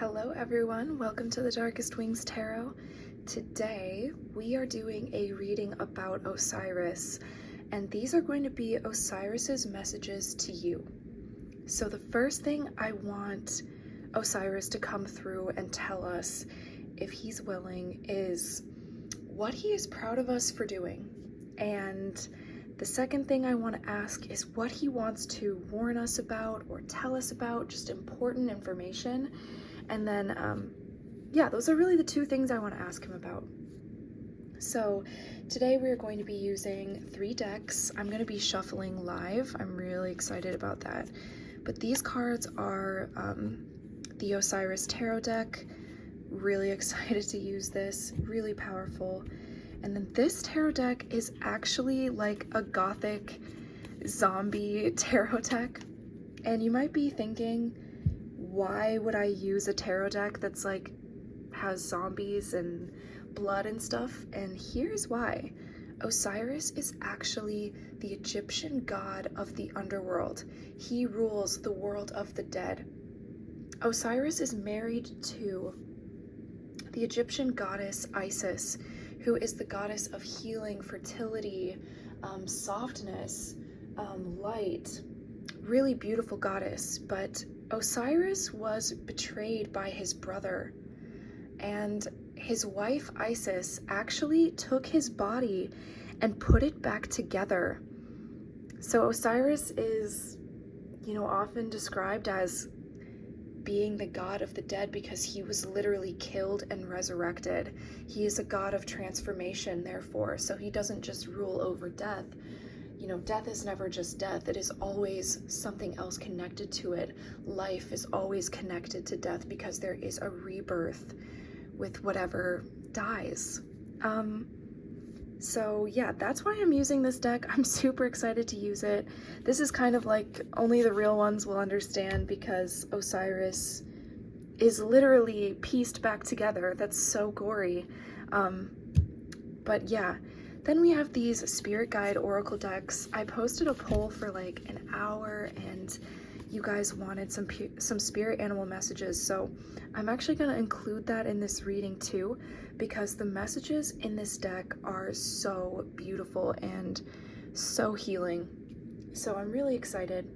Hello everyone, welcome to the Darkest Wings Tarot. Today we are doing a reading about Osiris, and these are going to be Osiris's messages to you. So the first thing I want Osiris to come through and tell us, if he's willing, is what he is proud of us for doing. And the second thing I want to ask is what he wants to warn us about or tell us about, just important information. And then, yeah, those are really the two things I want to ask him about. So today we're going to be using 3 decks. I'm going to be shuffling live. I'm really excited about that. But these cards are the Osiris Tarot deck. Really excited to use this. Really powerful. And then this tarot deck is actually like a gothic zombie tarot deck. And you might be thinking, why would I use a tarot deck that's like has zombies and blood and stuff? And here's why. Osiris is actually the Egyptian god of the underworld. He rules the world of the dead. Osiris is married to the Egyptian goddess Isis, who is the goddess of healing, fertility, softness, light. Really beautiful goddess, but Osiris was betrayed by his brother, and his wife Isis actually took his body and put it back together. So Osiris is, often described as being the god of the dead because he was literally killed and resurrected. He is a god of transformation, therefore, so he doesn't just rule over death. Death is never just death. It is always something else connected to it. Life is always connected to death because there is a rebirth with whatever dies. So yeah, that's why I'm using this deck. I'm super excited to use it. This is kind of like only the real ones will understand because Osiris is literally pieced back together. That's so gory. But yeah. Then we have these Spirit Guide Oracle decks. I posted a poll for like an hour and you guys wanted some spirit animal messages, so I'm actually going to include that in this reading too, because the messages in this deck are so beautiful and so healing. So I'm really excited.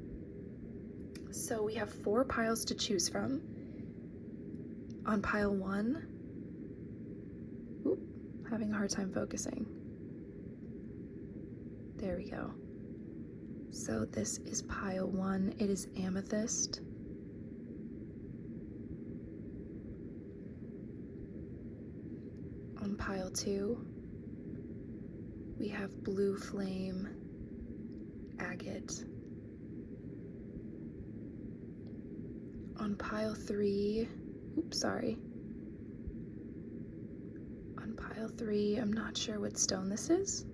So we have 4 piles to choose from. On pile 1, having a hard time focusing. There we go. So this is pile 1. It is amethyst. On pile 2, we have blue flame, agate. On pile 3, on pile 3, I'm not sure what stone this is,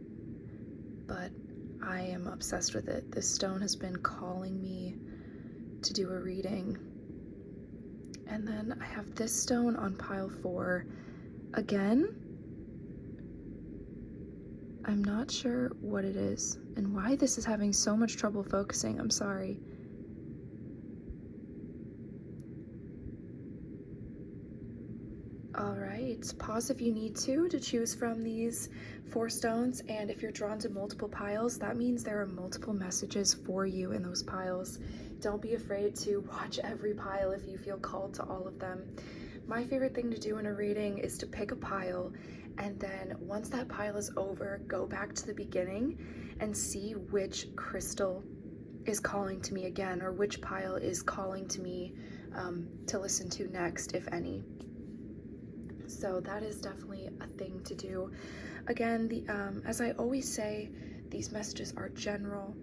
but I am obsessed with it. This stone has been calling me to do a reading. And then I have this stone on pile 4. Again, I'm not sure what it is and why this is having so much trouble focusing. I'm sorry. Alright, pause if you need to choose from these 4 stones, and if you're drawn to multiple piles, that means there are multiple messages for you in those piles. Don't be afraid to watch every pile if you feel called to all of them. My favorite thing to do in a reading is to pick a pile, and then once that pile is over, go back to the beginning and see which crystal is calling to me again, or which pile is calling to me to listen to next, if any. So that is definitely a thing to do. Again, as I always say, these messages are general.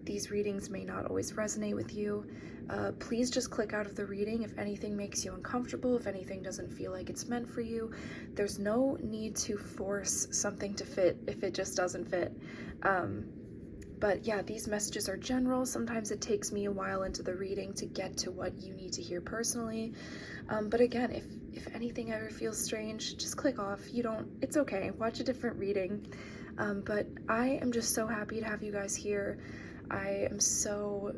These readings may not always resonate with you. Please just click out of the reading if anything makes you uncomfortable, if anything doesn't feel like it's meant for you. There's no need to force something to fit if it just doesn't fit. But yeah, these messages are general. Sometimes it takes me a while into the reading to get to what you need to hear personally. But again, if anything ever feels strange, just click off. It's okay. Watch a different reading. But I am just so happy to have you guys here. I am so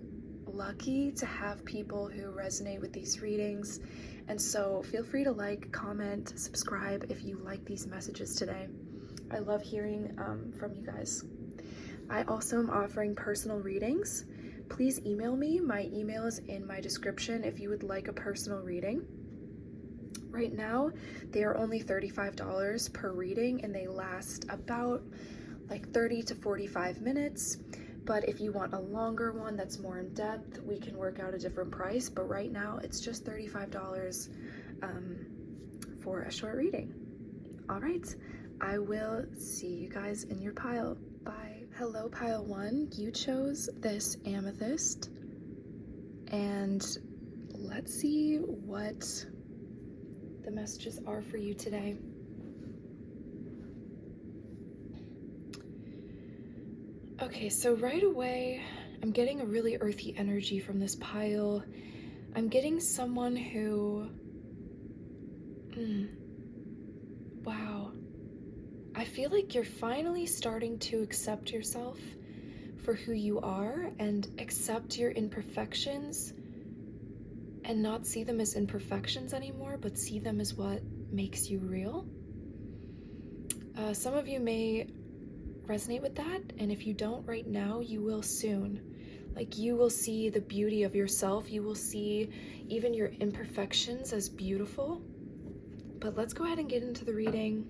lucky to have people who resonate with these readings, And so feel free to like, comment, subscribe if you like these messages today. I love hearing from you guys. I also am offering personal readings. Please email me. My email is in my description if you would like a personal reading. Right now, they are only $35 per reading, and they last about like 30 to 45 minutes. But if you want a longer one that's more in depth, we can work out a different price. But right now, it's just $35 for a short reading. All right, I will see you guys in your pile. Bye. Hello, pile 1. You chose this amethyst. And let's see what the messages are for you today. Okay, so right away, I'm getting a really earthy energy from this pile. I'm getting someone who, wow. I feel like you're finally starting to accept yourself for who you are and accept your imperfections and not see them as imperfections anymore, but see them as what makes you real. Some of you may resonate with that, and if you don't right now, you will soon. Like, you will see the beauty of yourself. You will see even your imperfections as beautiful. But let's go ahead and get into the reading.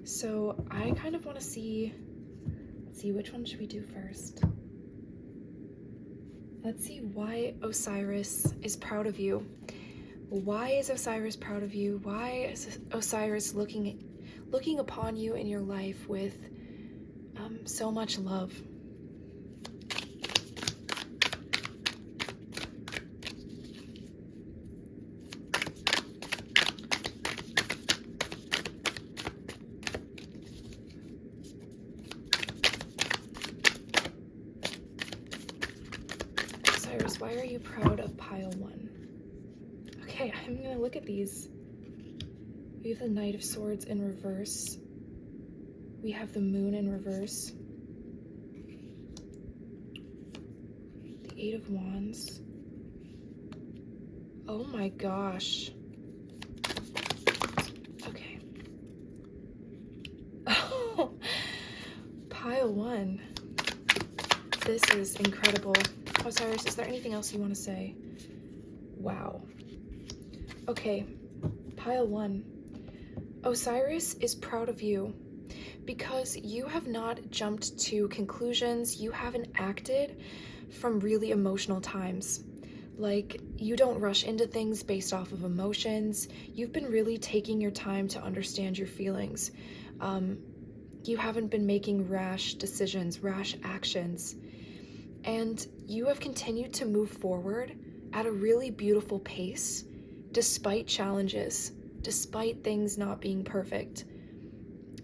So I kind of want to see, let's see, which one should we do first? Let's see why Osiris is proud of you. Why is Osiris proud of you? Why is Osiris looking upon you in your life with so much love? Osiris, why are you proud of pile 1? Okay, I'm gonna look at these. We have the Knight of Swords in reverse. We have the Moon in reverse. The Eight of Wands. Oh my gosh. Okay. Oh, pile 1. This is incredible. Osiris, is there anything else you want to say? Wow. Okay, pile 1. Osiris is proud of you because you have not jumped to conclusions. You haven't acted from really emotional times. Like, you don't rush into things based off of emotions. You've been really taking your time to understand your feelings. You haven't been making rash decisions, rash actions. And you have continued to move forward at a really beautiful pace, despite challenges, despite things not being perfect.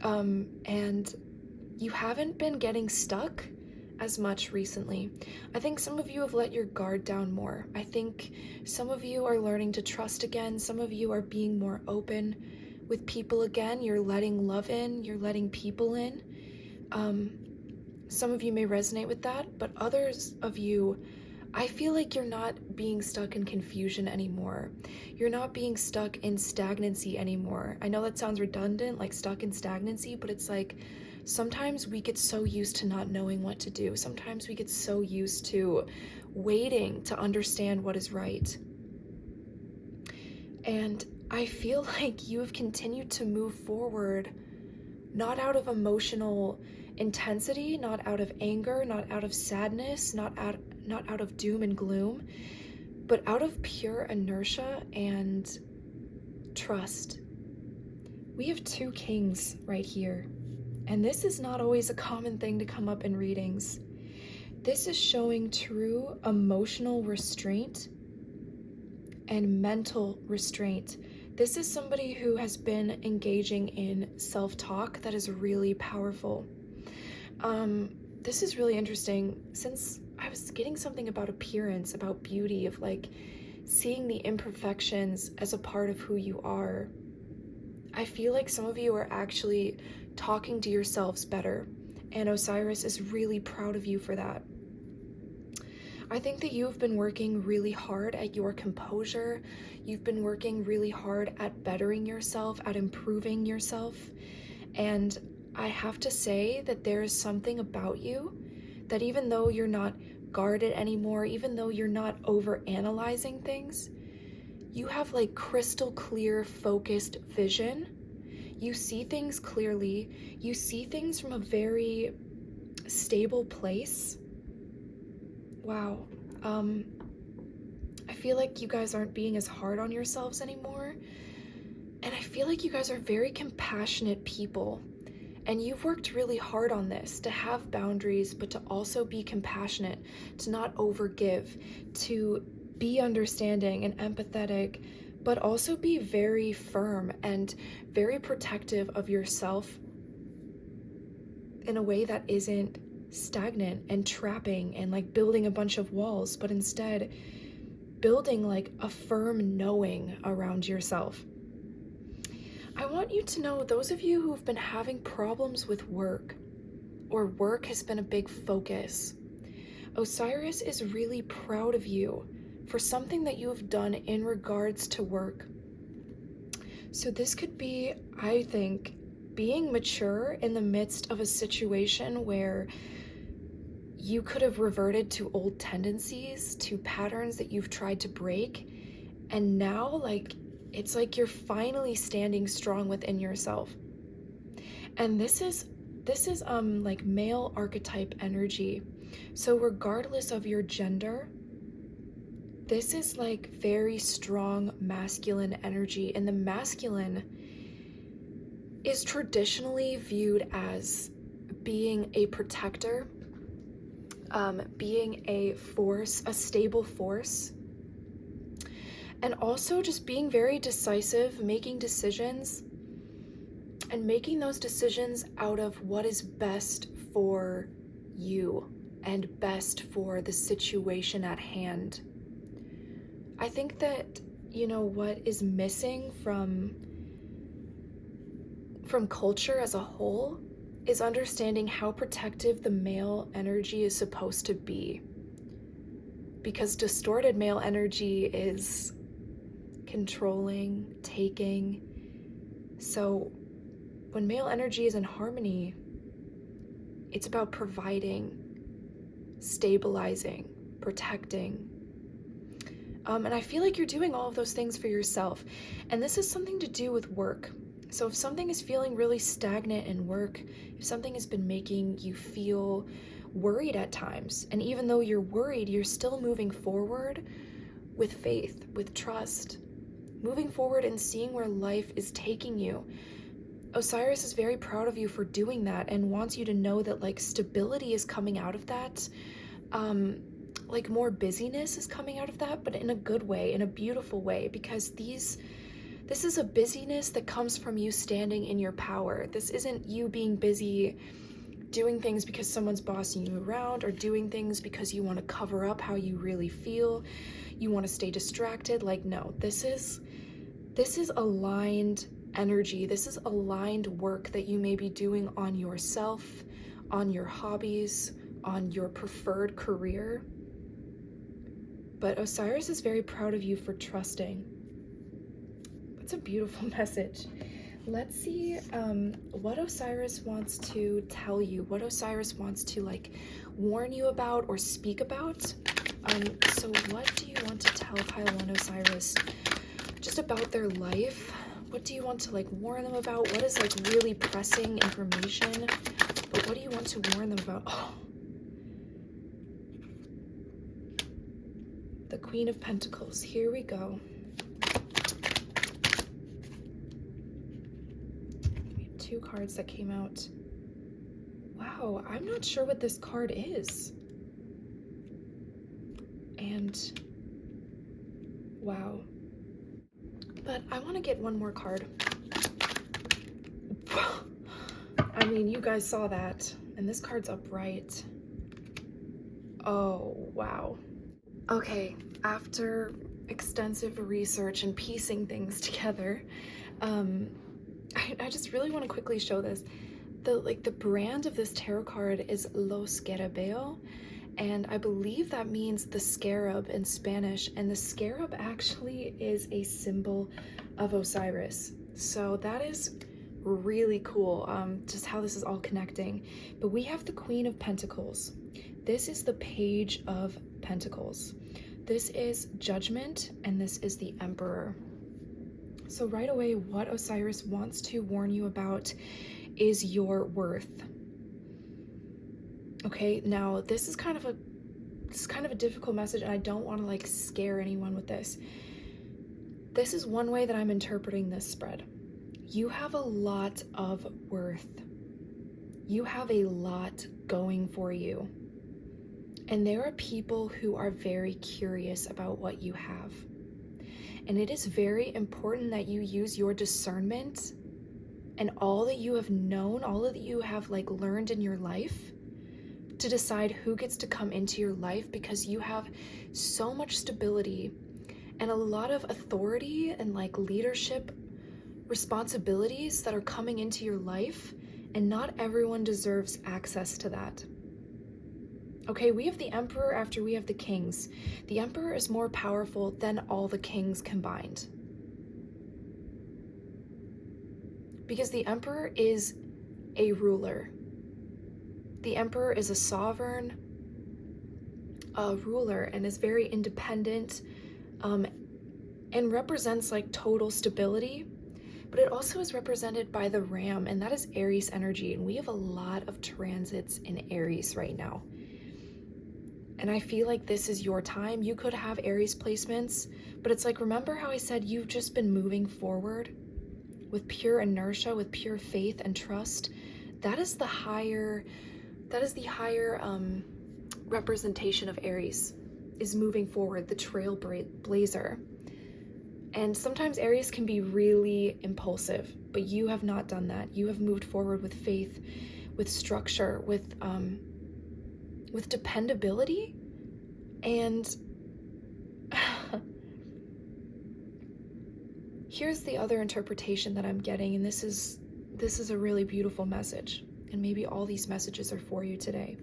And you haven't been getting stuck as much recently. I think some of you have let your guard down more. I think some of you are learning to trust again. Some of you are being more open with people again. You're letting love in, you're letting people in. Some of you may resonate with that, but others of you, I feel like you're not being stuck in confusion anymore. You're not being stuck in stagnancy anymore. I know that sounds redundant, like stuck in stagnancy, but it's like sometimes we get so used to not knowing what to do. Sometimes we get so used to waiting to understand what is right. And I feel like you have continued to move forward, not out of emotional intensity, not out of anger, not out of sadness, not out of doom and gloom, but out of pure inertia and trust. We have 2 kings right here, and this is not always a common thing to come up in readings. This is showing true emotional restraint and mental restraint. This is somebody who has been engaging in self-talk that is really powerful. This is really interesting, since I was getting something about appearance, about beauty, of like seeing the imperfections as a part of who you are. I feel like some of you are actually talking to yourselves better, and Osiris is really proud of you for that. I think that you've been working really hard at your composure. You've been working really hard at bettering yourself, at improving yourself. And I have to say that there is something about you that even though you're not guarded anymore, even though you're not over-analyzing things, you have like crystal clear, focused vision. You see things clearly. You see things from a very stable place. Wow. I feel like you guys aren't being as hard on yourselves anymore. And I feel like you guys are very compassionate people. And you've worked really hard on this, to have boundaries, but to also be compassionate, to not overgive, to be understanding and empathetic, but also be very firm and very protective of yourself in a way that isn't stagnant and trapping and like building a bunch of walls, but instead building like a firm knowing around yourself. I want you to know, those of you who've been having problems with work, or work has been a big focus, Osiris is really proud of you for something that you have done in regards to work. So this could be, I think, being mature in the midst of a situation where you could have reverted to old tendencies, to patterns that you've tried to break, and now like it's like you're finally standing strong within yourself. And this is like male archetype energy. So regardless of your gender, this is like very strong masculine energy, and the masculine is traditionally viewed as being a protector, being a force, a stable force, and also just being very decisive, making decisions, and making those decisions out of what is best for you and best for the situation at hand. I think that, you know, what is missing from culture as a whole is understanding how protective the male energy is supposed to be. Because distorted male energy is controlling, taking. So when male energy is in harmony, it's about providing, stabilizing, protecting. And I feel like you're doing all of those things for yourself. And this is something to do with work. So if something is feeling really stagnant in work, if something has been making you feel worried at times, and even though you're worried, you're still moving forward with faith, with trust, moving forward and seeing where life is taking you. Osiris is very proud of you for doing that and wants you to know that like stability is coming out of that. Like more busyness is coming out of that, but in a good way, in a beautiful way, because this is a busyness that comes from you standing in your power. This isn't you being busy doing things because someone's bossing you around, or doing things because you want to cover up how you really feel. You want to stay distracted. Like, no, this is aligned energy. This is aligned work that you may be doing on yourself, on your hobbies, on your preferred career. But Osiris is very proud of you for trusting. That's a beautiful message. Let's see what Osiris wants to tell you, what Osiris wants to like warn you about or speak about. So what do you want to tell Pile 1 Osiris just about their life? What do you want to like warn them about? What is like really pressing information? But what do you want to warn them about? Oh. The Queen of Pentacles, here we go. We have 2 cards that came out. Wow, I'm not sure what this card is. And wow. But I want to get one more card. I mean, you guys saw that. And this card's upright. Oh, wow. Okay, after extensive research and piecing things together, I just really want to quickly show this. The brand of this tarot card is Lo Scarabeo, And I believe that means the scarab in Spanish, and the scarab actually is a symbol of Osiris. So that is really cool, just how this is all connecting. But we have the Queen of Pentacles. This is the Page of Pentacles. This is Judgment, and this is the Emperor. So right away, what Osiris wants to warn you about is your worth. Okay, now this is kind of a difficult message, and I don't want to like scare anyone with this. This is one way that I'm interpreting this spread. You have a lot of worth. You have a lot going for you. And there are people who are very curious about what you have. And it is very important that you use your discernment and all that you have known, all that you have like learned in your life to decide who gets to come into your life, because you have so much stability and a lot of authority and like leadership responsibilities that are coming into your life, and not everyone deserves access to that. Okay, we have the Emperor after we have the Kings. The Emperor is more powerful than all the kings combined. Because the Emperor is a ruler. The Emperor is a sovereign ruler and is very independent and represents like total stability. But it also is represented by the Ram, and that is Aries energy. And we have a lot of transits in Aries right now. And I feel like this is your time. You could have Aries placements, but it's like, remember how I said you've just been moving forward with pure inertia, with pure faith and trust? That is the higher representation of Aries, is moving forward, the trailblazer. And sometimes Aries can be really impulsive, but you have not done that. You have moved forward with faith, with structure, with dependability. And here's the other interpretation that I'm getting, and this is a really beautiful message, and maybe all these messages are for you today.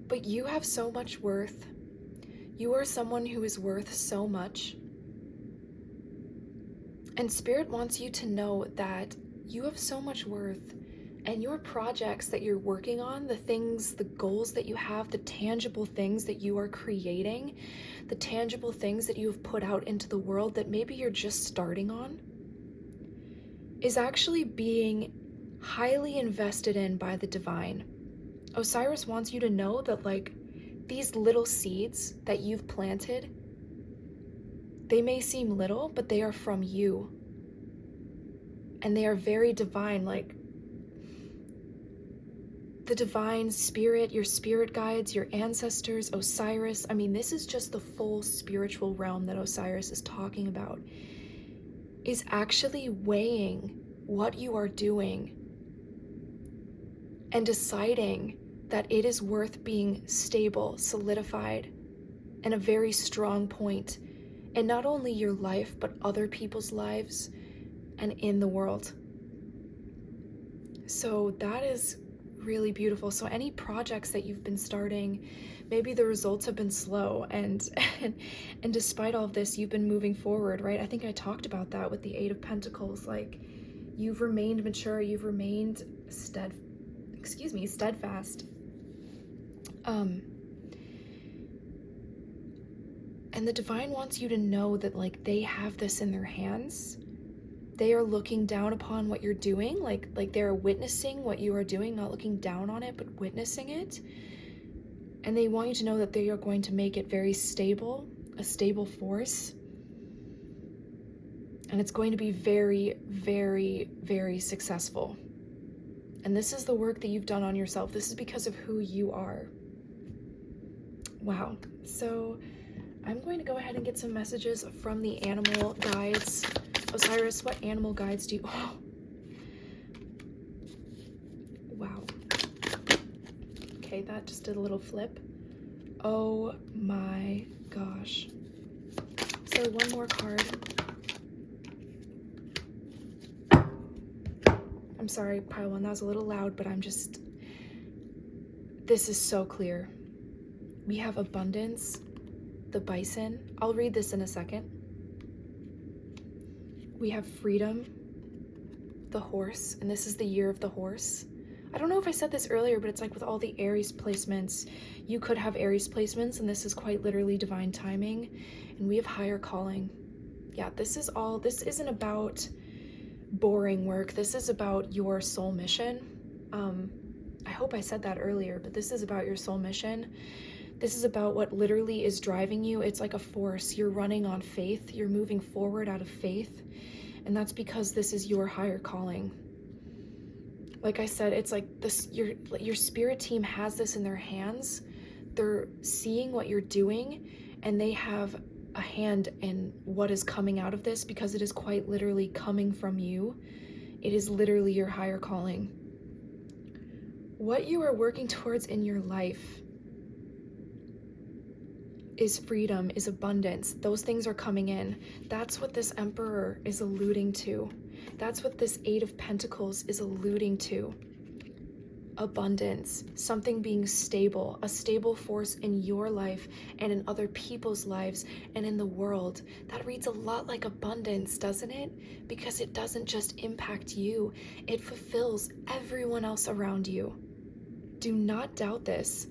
But you have so much worth. You are someone who is worth so much. And Spirit wants you to know that you have so much worth, and your projects that you're working on, the things, the goals that you have, the tangible things that you are creating, the tangible things that you have put out into the world that maybe you're just starting on, is actually being highly invested in by the divine. Osiris wants you to know that like these little seeds that you've planted, they may seem little, but they are from you. And they are very divine, like the divine spirit, your spirit guides, your ancestors, Osiris. I mean, this is just the full spiritual realm that Osiris is talking about, is actually weighing what you are doing and deciding that it is worth being stable, solidified, and a very strong point in not only your life, but other people's lives and in the world. So that is really beautiful. So any projects that you've been starting, maybe the results have been slow, and despite all of this, you've been moving forward, right? I think I talked about that with the Eight of Pentacles. Like, you've remained mature, you've remained steadfast. And the divine wants you to know that like they have this in their hands. They are looking down upon what you're doing, like they're witnessing what you are doing, not looking down on it, but witnessing it. And they want you to know that they are going to make it very stable, a stable force. And it's going to be very, very, very successful. And this is the work that you've done on yourself. This is because of who you are. Wow. So I'm going to go ahead and get some messages from the animal guides. Osiris, what animal guides do you... Oh. Wow. Okay, that just did a little flip. Oh my gosh. So one more card. I'm sorry, pile one, that was a little loud, but I'm just... this is so clear. We have abundance, the bison. I'll read this in a second. We have freedom, the horse, and this is the year of the horse. I don't know if I said this earlier, but it's like with all the Aries placements, you could have Aries placements, and this is quite literally divine timing. And we have higher calling. Yeah, this isn't about boring work. This is about your soul mission. I hope I said that earlier, but this is about your soul mission. This is about what literally is driving you. It's like a force. You're running on faith. You're moving forward out of faith. And that's because this is your higher calling. Like I said, it's like this, your spirit team has this in their hands. They're seeing what you're doing, and they have a hand in what is coming out of this, because it is quite literally coming from you. It is literally your higher calling. What you are working towards in your life is freedom, is abundance. Those things are coming in. That's what this Emperor is alluding to. That's what this Eight of Pentacles is alluding to. Abundance, something being stable, a stable force in your life and in other people's lives and in the world. That reads a lot like abundance, doesn't it? Because it doesn't just impact you, it fulfills everyone else around you. Do not doubt this.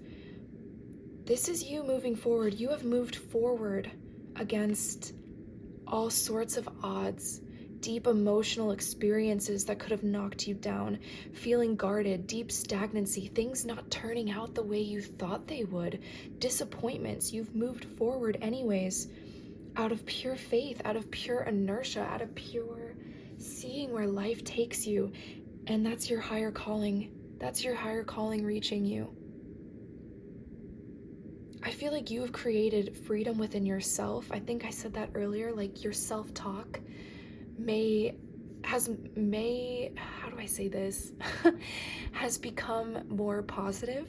This is you moving forward. You have moved forward against all sorts of odds, deep emotional experiences that could have knocked you down, feeling guarded, deep stagnancy, things not turning out the way you thought they would, disappointments. You've moved forward anyways, out of pure faith, out of pure inertia, out of pure seeing where life takes you. And that's your higher calling. That's your higher calling reaching you. I feel like you have created freedom within yourself. I think I said that earlier, like your self-talk how do I say this? has become more positive,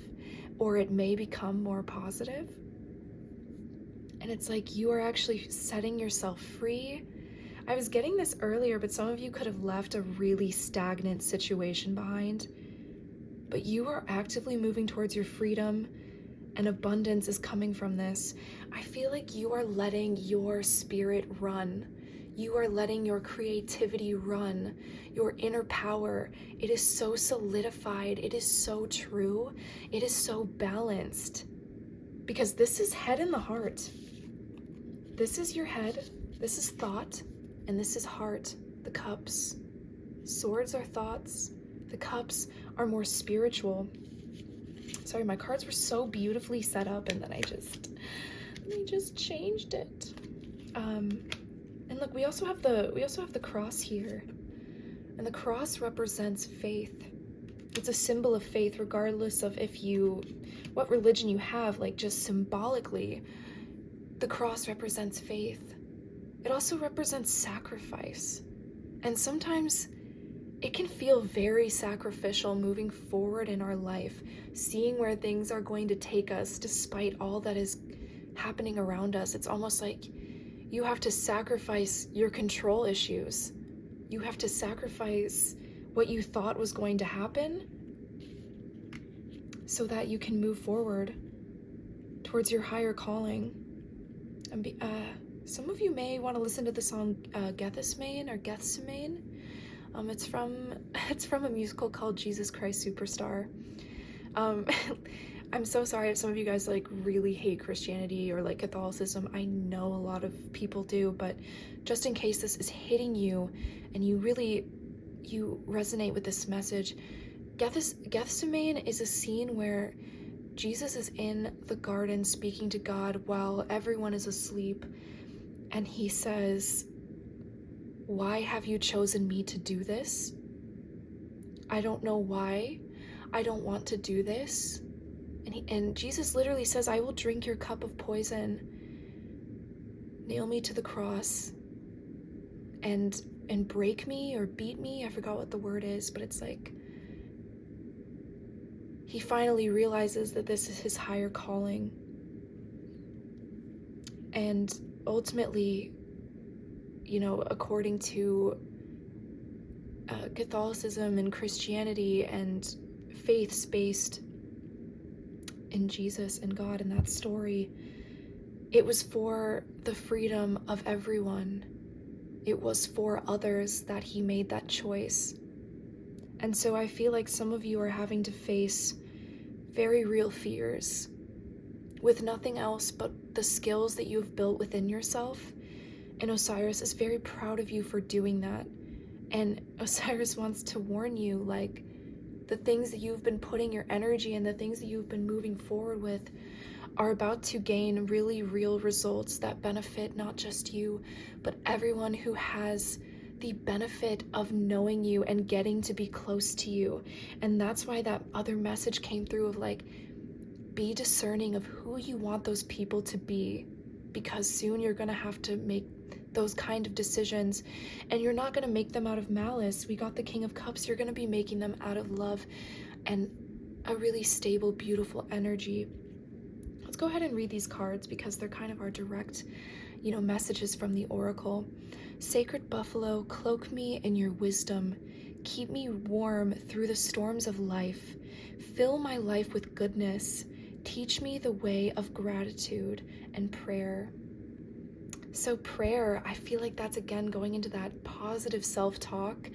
or it may become more positive. And it's like you are actually setting yourself free. I was getting this earlier, but some of you could have left a really stagnant situation behind. But you are actively moving towards your freedom, and abundance is coming from this. I feel like you are letting your spirit run. You are letting your creativity run, your inner power. It is so solidified. It is so true. It is so balanced. Because this is head and the heart. This is your head. This is thought. And this is heart, the cups. Swords are thoughts. The cups are more spiritual. Sorry, my cards were so beautifully set up, and then I just changed it. And look, we also have the cross here, and the cross represents faith. It's a symbol of faith, regardless of what religion you have. Like, just symbolically, the cross represents faith. It also represents sacrifice, and sometimes it can feel very sacrificial moving forward in our life, seeing where things are going to take us despite all that is happening around us. It's almost like you have to sacrifice your control issues. You have to sacrifice what you thought was going to happen so that you can move forward towards your higher calling. And some of you may want to listen to the song Gethsemane or Gethsemane. It's from a musical called Jesus Christ Superstar. I'm so sorry if some of you guys like really hate Christianity or like Catholicism. I know a lot of people do, but just in case this is hitting you and you resonate with this message, Gethsemane is a scene where Jesus is in the garden speaking to God while everyone is asleep, and he says, "Why have you chosen me to do this? I don't know why. I don't want to do this." And Jesus literally says, "I will drink your cup of poison. Nail me to the cross and break me or beat me." I forgot what the word is, but it's like he finally realizes that this is his higher calling. And ultimately, according to Catholicism and Christianity and faiths-based in Jesus and God in that story, it was for the freedom of everyone. It was for others that he made that choice. And so I feel like some of you are having to face very real fears with nothing else but the skills that you've built within yourself. And Osiris is very proud of you for doing that. And Osiris wants to warn you, like, the things that you've been putting your energy and the things that you've been moving forward with are about to gain really real results that benefit not just you, but everyone who has the benefit of knowing you and getting to be close to you. And that's why that other message came through of like, be discerning of who you want those people to be, because soon you're gonna have to make those kind of decisions, and you're not gonna make them out of malice. We got the King of Cups. You're gonna be making them out of love and a really stable, beautiful energy. Let's go ahead and read these cards because they're kind of our direct, messages from the oracle. Sacred buffalo, cloak me in your wisdom. Keep me warm through the storms of life. Fill my life with goodness. Teach me the way of gratitude and prayer. So prayer, I feel like that's again going into that positive self-talk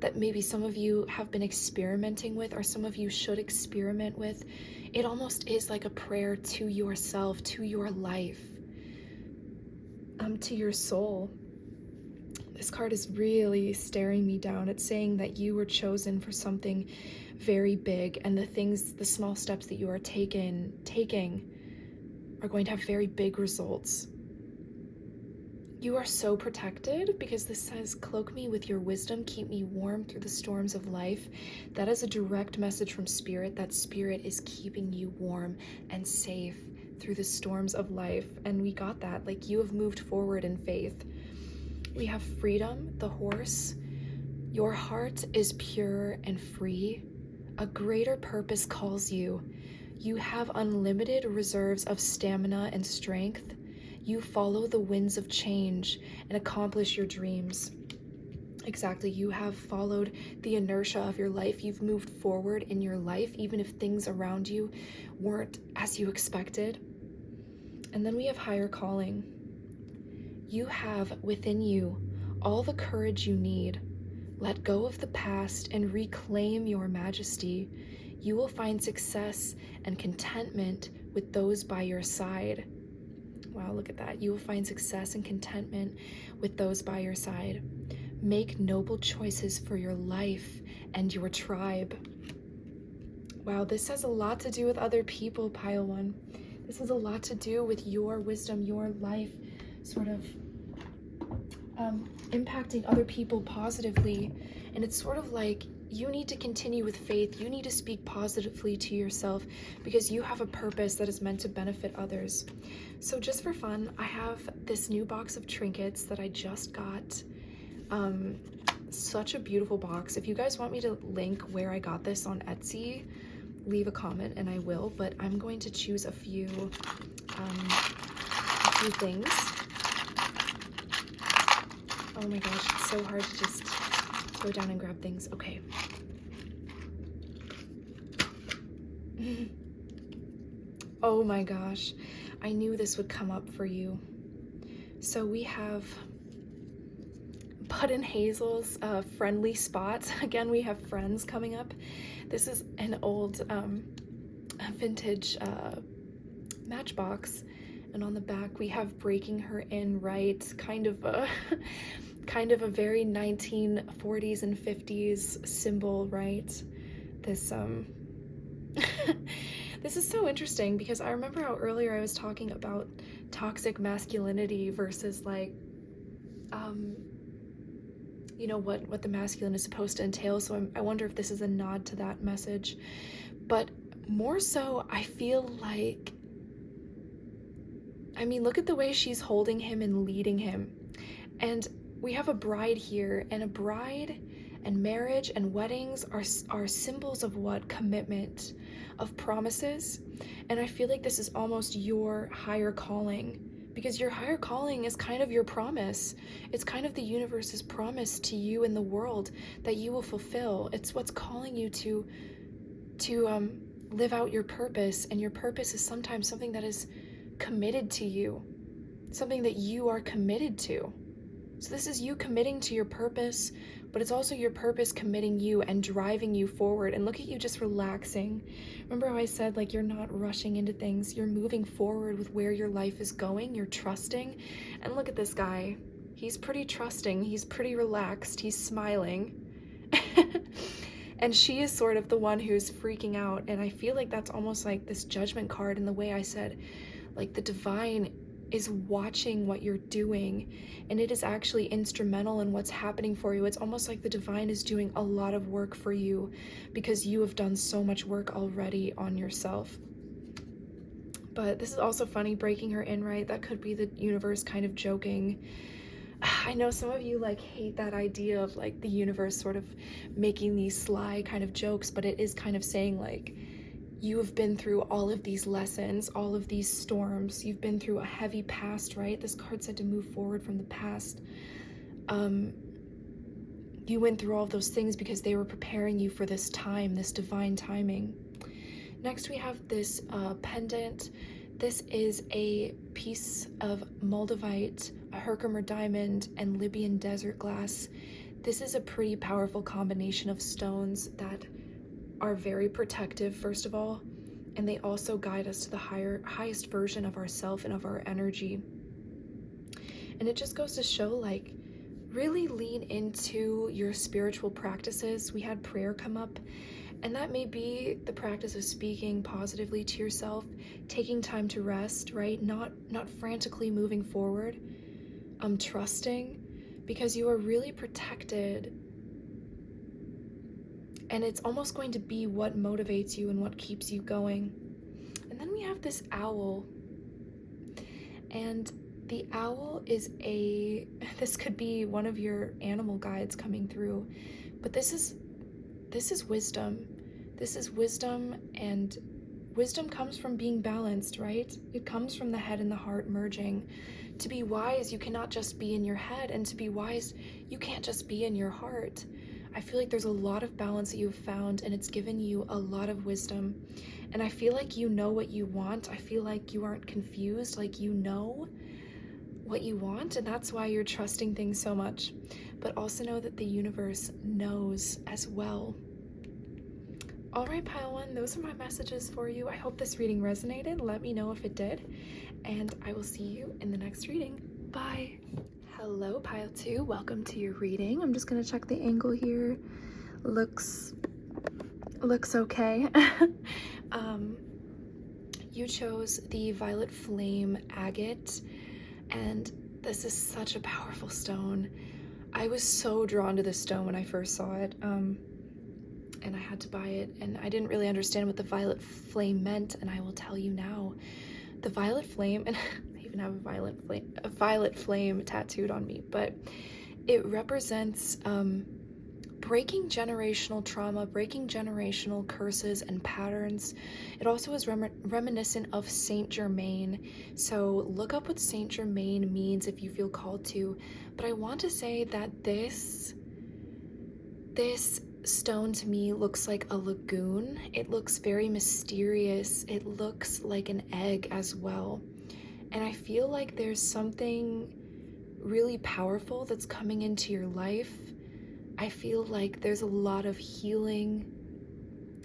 that maybe some of you have been experimenting with, or some of you should experiment with. It almost is like a prayer to yourself, to your life, to your soul. This card is really staring me down. It's saying that you were chosen for something very big, and the small steps that you are taking are going to have very big results. You are so protected because this says, cloak me with your wisdom, keep me warm through the storms of life. That is a direct message from Spirit. That Spirit is keeping you warm and safe through the storms of life. And we got that. Like, you have moved forward in faith. We have freedom, the horse. Your heart is pure and free. A greater purpose calls you. You have unlimited reserves of stamina and strength. You follow the winds of change and accomplish your dreams. Exactly, you have followed the inertia of your life. You've moved forward in your life, even if things around you weren't as you expected. And then we have higher calling. You have within you all the courage you need. Let go of the past and reclaim your majesty. You will find success and contentment with those by your side. Wow, look at that. You will find success and contentment with those by your side. Make noble choices for your life and your tribe. Wow, this has a lot to do with other people, Pile 1. This has a lot to do with your wisdom, your life, sort of impacting other people positively. And it's sort of like, you need to continue with faith. You need to speak positively to yourself because you have a purpose that is meant to benefit others. So just for fun, I have this new box of trinkets that I just got. Such a beautiful box. If you guys want me to link where I got this on Etsy, leave a comment and I will, but I'm going to choose a few things. Oh my gosh, it's so hard to just go down and grab things. Okay. Oh my gosh, I knew this would come up for you. So we have Bud and Hazel's friendly spot. Again, we have friends coming up. This is an old vintage matchbox, and on the back we have breaking her in right, kind of a very 1940s and 50s symbol, right? This this is so interesting because I remember how earlier I was talking about toxic masculinity versus like what the masculine is supposed to entail. So I wonder if this is a nod to that message. But more so, I feel like, look at the way she's holding him and leading him. And we have a bride here, and a bride and marriage and weddings are symbols of what? Commitment, of promises. And I feel like this is almost your higher calling, because your higher calling is kind of your promise. It's kind of the universe's promise to you in the world that you will fulfill. It's what's calling you to live out your purpose, and your purpose is sometimes something that is committed to you, something that you are committed to. So this is you committing to your purpose, but it's also your purpose committing you and driving you forward. And look at you just relaxing. Remember how I said, like, you're not rushing into things, you're moving forward with where your life is going, you're trusting. And look at this guy. He's pretty trusting, he's pretty relaxed, he's smiling. And she is sort of the one who's freaking out. And I feel like that's almost like this judgment card in the way I said, like, the divine is watching what you're doing, and it is actually instrumental in what's happening for you. It's almost like the divine is doing a lot of work for you because you have done so much work already on yourself. But this is also funny, breaking her in, right? That could be the universe kind of joking. I know some of you like hate that idea of like the universe sort of making these sly kind of jokes, but it is kind of saying like, you have been through all of these lessons, all of these storms. You've been through a heavy past, right? This card said to move forward from the past. You went through all of those things because they were preparing you for this time, this divine timing. Next, we have this pendant. This is a piece of moldavite, a Herkimer diamond, and Libyan desert glass. This is a pretty powerful combination of stones that are very protective, first of all, and they also guide us to the highest version of ourself and of our energy. And it just goes to show, like, really lean into your spiritual practices. We had prayer come up, and that may be the practice of speaking positively to yourself, taking time to rest, right? Not frantically moving forward, trusting, because you are really protected. And it's almost going to be what motivates you and what keeps you going. And then we have this owl. And the owl is this could be one of your animal guides coming through. But this is wisdom. This is wisdom, and wisdom comes from being balanced, right? It comes from the head and the heart merging. To be wise, you cannot just be in your head, and to be wise, you can't just be in your heart. I feel like there's a lot of balance that you've found, and it's given you a lot of wisdom. And I feel like you know what you want. I feel like you aren't confused, like you know what you want, and that's why you're trusting things so much. But also know that the universe knows as well. All right, Pile 1, those are my messages for you. I hope this reading resonated. Let me know if it did, and I will see you in the next reading. Bye. Hello, Pile 2. Welcome to your reading. I'm just going to check the angle here. Looks okay. You chose the Violet Flame Agate, and this is such a powerful stone. I was so drawn to this stone when I first saw it, and I had to buy it, and I didn't really understand what the Violet Flame meant, and I will tell you now. The Violet Flame, and I even have a violet flame tattooed on me, but it represents breaking generational trauma, breaking generational curses and patterns. It also is reminiscent of Saint Germain. So look up what Saint Germain means if you feel called to. But I want to say that this stone to me looks like a lagoon. It looks very mysterious. It looks like an egg as well. And I feel like there's something really powerful that's coming into your life. I feel like there's a lot of healing,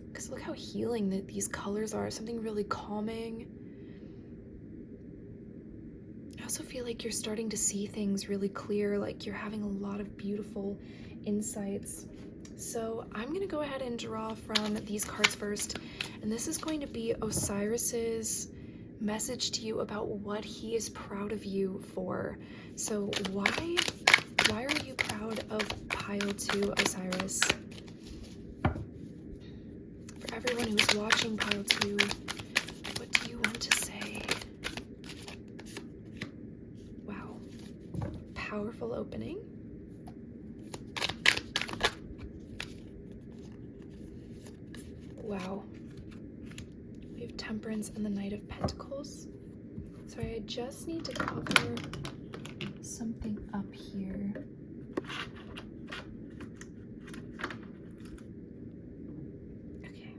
because look how healing that these colors are, something really calming. I also feel like you're starting to see things really clear, like you're having a lot of beautiful insights. So I'm going to go ahead and draw from these cards first, and this is going to be Osiris's message to you about what he is proud of you for. So why are you proud of Pile 2, Osiris? For everyone who's watching Pile 2, what do you want to say? Wow. Powerful opening. Wow. We have Temperance and the Knight of Pentacles. So I just need to cover something up here. Okay.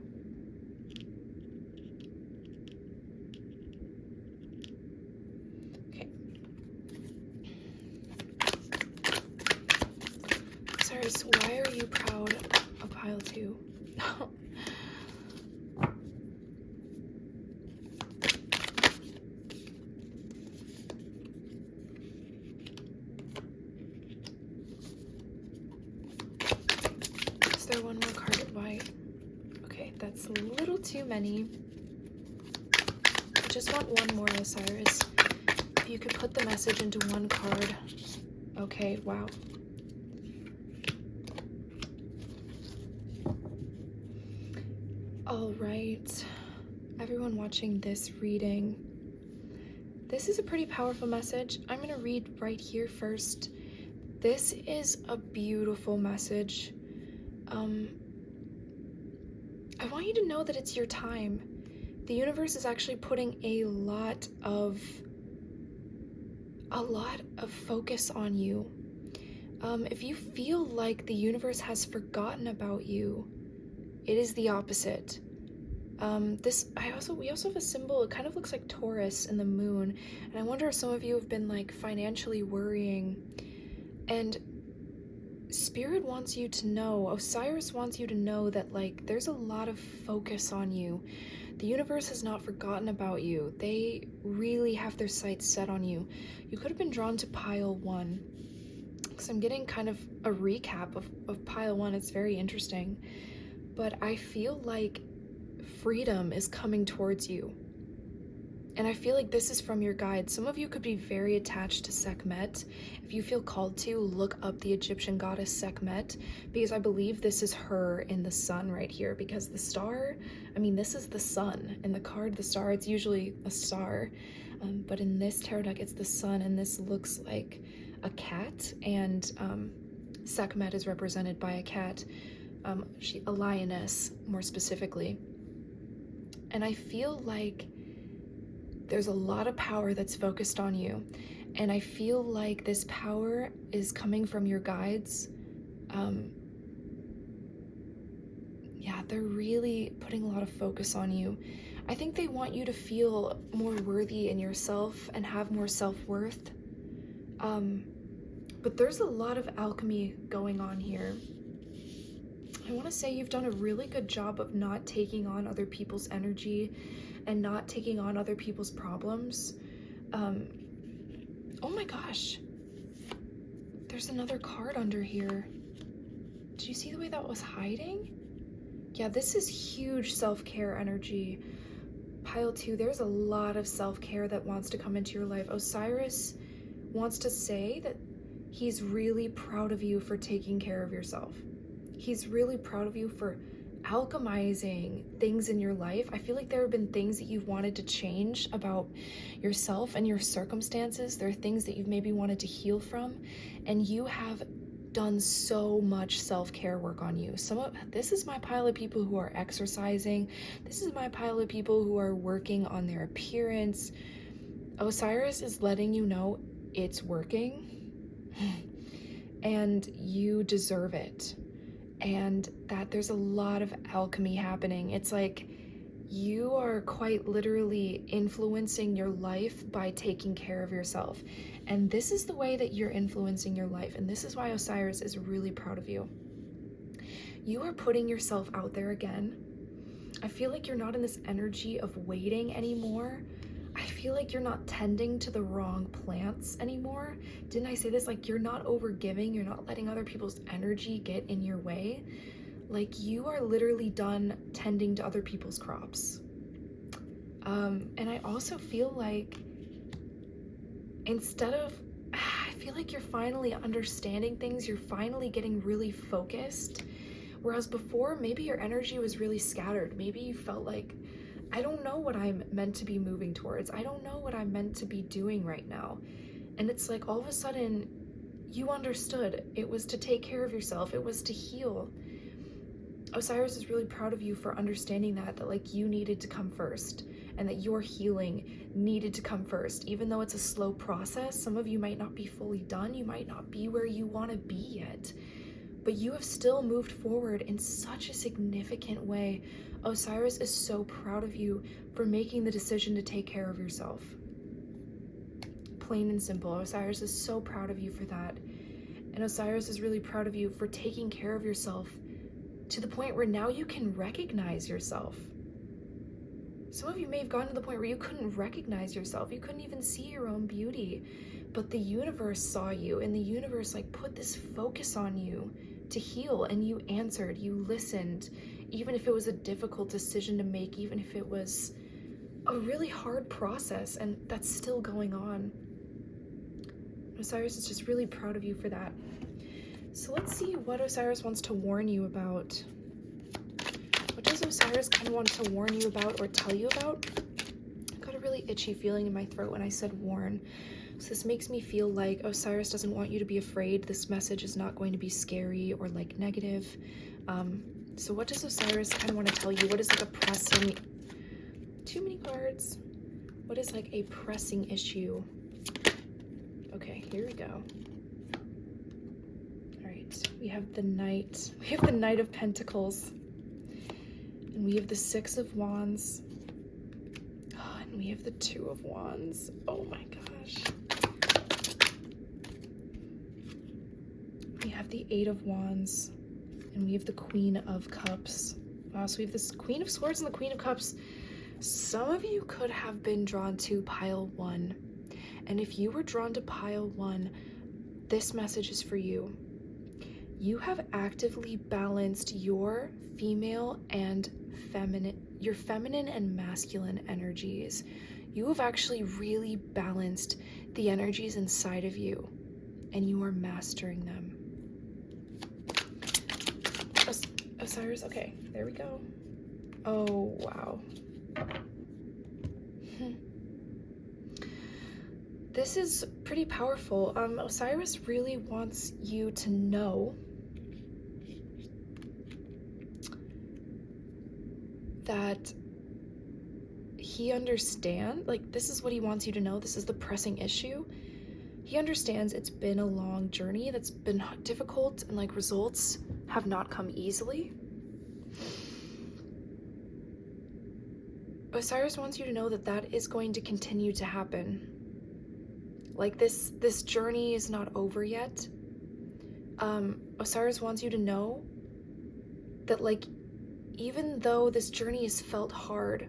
Osiris, why are you proud of pile 2? Is there one more card at white? Okay, that's a little too many. I just want one more, Osiris. If you could put the message into one card. Okay, wow. All right, everyone watching this reading, this is a pretty powerful message. I'm going to read right here first. This is a beautiful message. I want you to know that it's your time. The universe is actually putting a lot of focus on you. If you feel like the universe has forgotten about you, it is the opposite. We also have a symbol. It kind of looks like Taurus and the moon, and I wonder if some of you have been like financially worrying. And Spirit wants you to know, Osiris wants you to know that like there's a lot of focus on you. The universe has not forgotten about you. They really have their sights set on you. You could have been drawn to pile 1. So I'm getting kind of a recap of pile 1. It's very interesting. But I feel like freedom is coming towards you. And I feel like this is from your guide. Some of you could be very attached to Sekhmet. If you feel called to, look up the Egyptian goddess Sekhmet, because I believe this is her in the sun right here, because the star, I mean, this is the sun. In the card, the star, it's usually a star. But in this tarot deck, it's the sun, and this looks like a cat, and Sekhmet is represented by a cat. A lioness, more specifically. And I feel like there's a lot of power that's focused on you. And I feel like this power is coming from your guides. Yeah, they're really putting a lot of focus on you. I think they want you to feel more worthy in yourself and have more self-worth. But there's a lot of alchemy going on here. I want to say you've done a really good job of not taking on other people's energy and not taking on other people's problems. Oh my gosh. There's another card under here. Did you see the way that was hiding? Yeah, this is huge self-care energy. Pile 2, there's a lot of self-care that wants to come into your life. Osiris wants to say that he's really proud of you for taking care of yourself. He's really proud of you for alchemizing things in your life. I feel like there have been things that you've wanted to change about yourself and your circumstances. There are things that you've maybe wanted to heal from, and you have done so much self-care work on you. This is my pile of people who are exercising. This is my pile of people who are working on their appearance. Osiris is letting you know it's working and you deserve it. And that there's a lot of alchemy happening. It's like you are quite literally influencing your life by taking care of yourself. And this is the way that you're influencing your life. And this is why Osiris is really proud of you. You are putting yourself out there again. I feel like you're not in this energy of waiting anymore. I feel like you're not tending to the wrong plants anymore. Didn't I say this? Like, you're not overgiving. You're not letting other people's energy get in your way. Like, you are literally done tending to other people's crops. And I also feel like I feel like you're finally understanding things. You're finally getting really focused. Whereas before, maybe your energy was really scattered. Maybe you felt like, I don't know what I'm meant to be moving towards. I don't know what I'm meant to be doing right now. And it's like all of a sudden you understood it was to take care of yourself. It was to heal. Osiris is really proud of you for understanding that like you needed to come first and that your healing needed to come first. Even though it's a slow process, some of you might not be fully done. You might not be where you want to be yet, but you have still moved forward in such a significant way. Osiris is so proud of you for making the decision to take care of yourself. Plain and simple. Osiris is so proud of you for that. And Osiris is really proud of you for taking care of yourself to the point where now you can recognize yourself. Some of you may have gotten to the point where you couldn't recognize yourself. You couldn't even see your own beauty. But the universe saw you, and the universe put this focus on you to heal, and you answered, you listened, even if it was a difficult decision to make, even if it was a really hard process, and that's still going on. Osiris is just really proud of you for that. So let's see what Osiris wants to warn you about. What does Osiris kind of want to warn you about or tell you about? I got a really itchy feeling in my throat when I said warn. So this makes me feel like Osiris doesn't want you to be afraid. This message is not going to be scary or negative. So what does Osiris kind of want to tell you? What is a pressing... Too many cards. What is a pressing issue? Okay, here we go. All right, we have the Knight. We have the Knight of Pentacles. And we have the Six of Wands. Oh, and we have the Two of Wands. Oh my gosh. We have the Eight of Wands. And we have the Queen of Cups. Wow, so we have this Queen of Swords and the Queen of Cups. Some of you could have been drawn to pile 1. And if you were drawn to pile 1, this message is for you. You have actively balanced your female and feminine, your feminine and masculine energies. You have actually really balanced the energies inside of you, and you are mastering them. Osiris, okay, there we go. Oh, wow. This is pretty powerful. Osiris really wants you to know that he understands, this is what he wants you to know. This is the pressing issue. He understands it's been a long journey that's been difficult, and results have not come easily. Osiris wants you to know that that is going to continue to happen. This journey is not over yet. Osiris wants you to know that even though this journey has felt hard,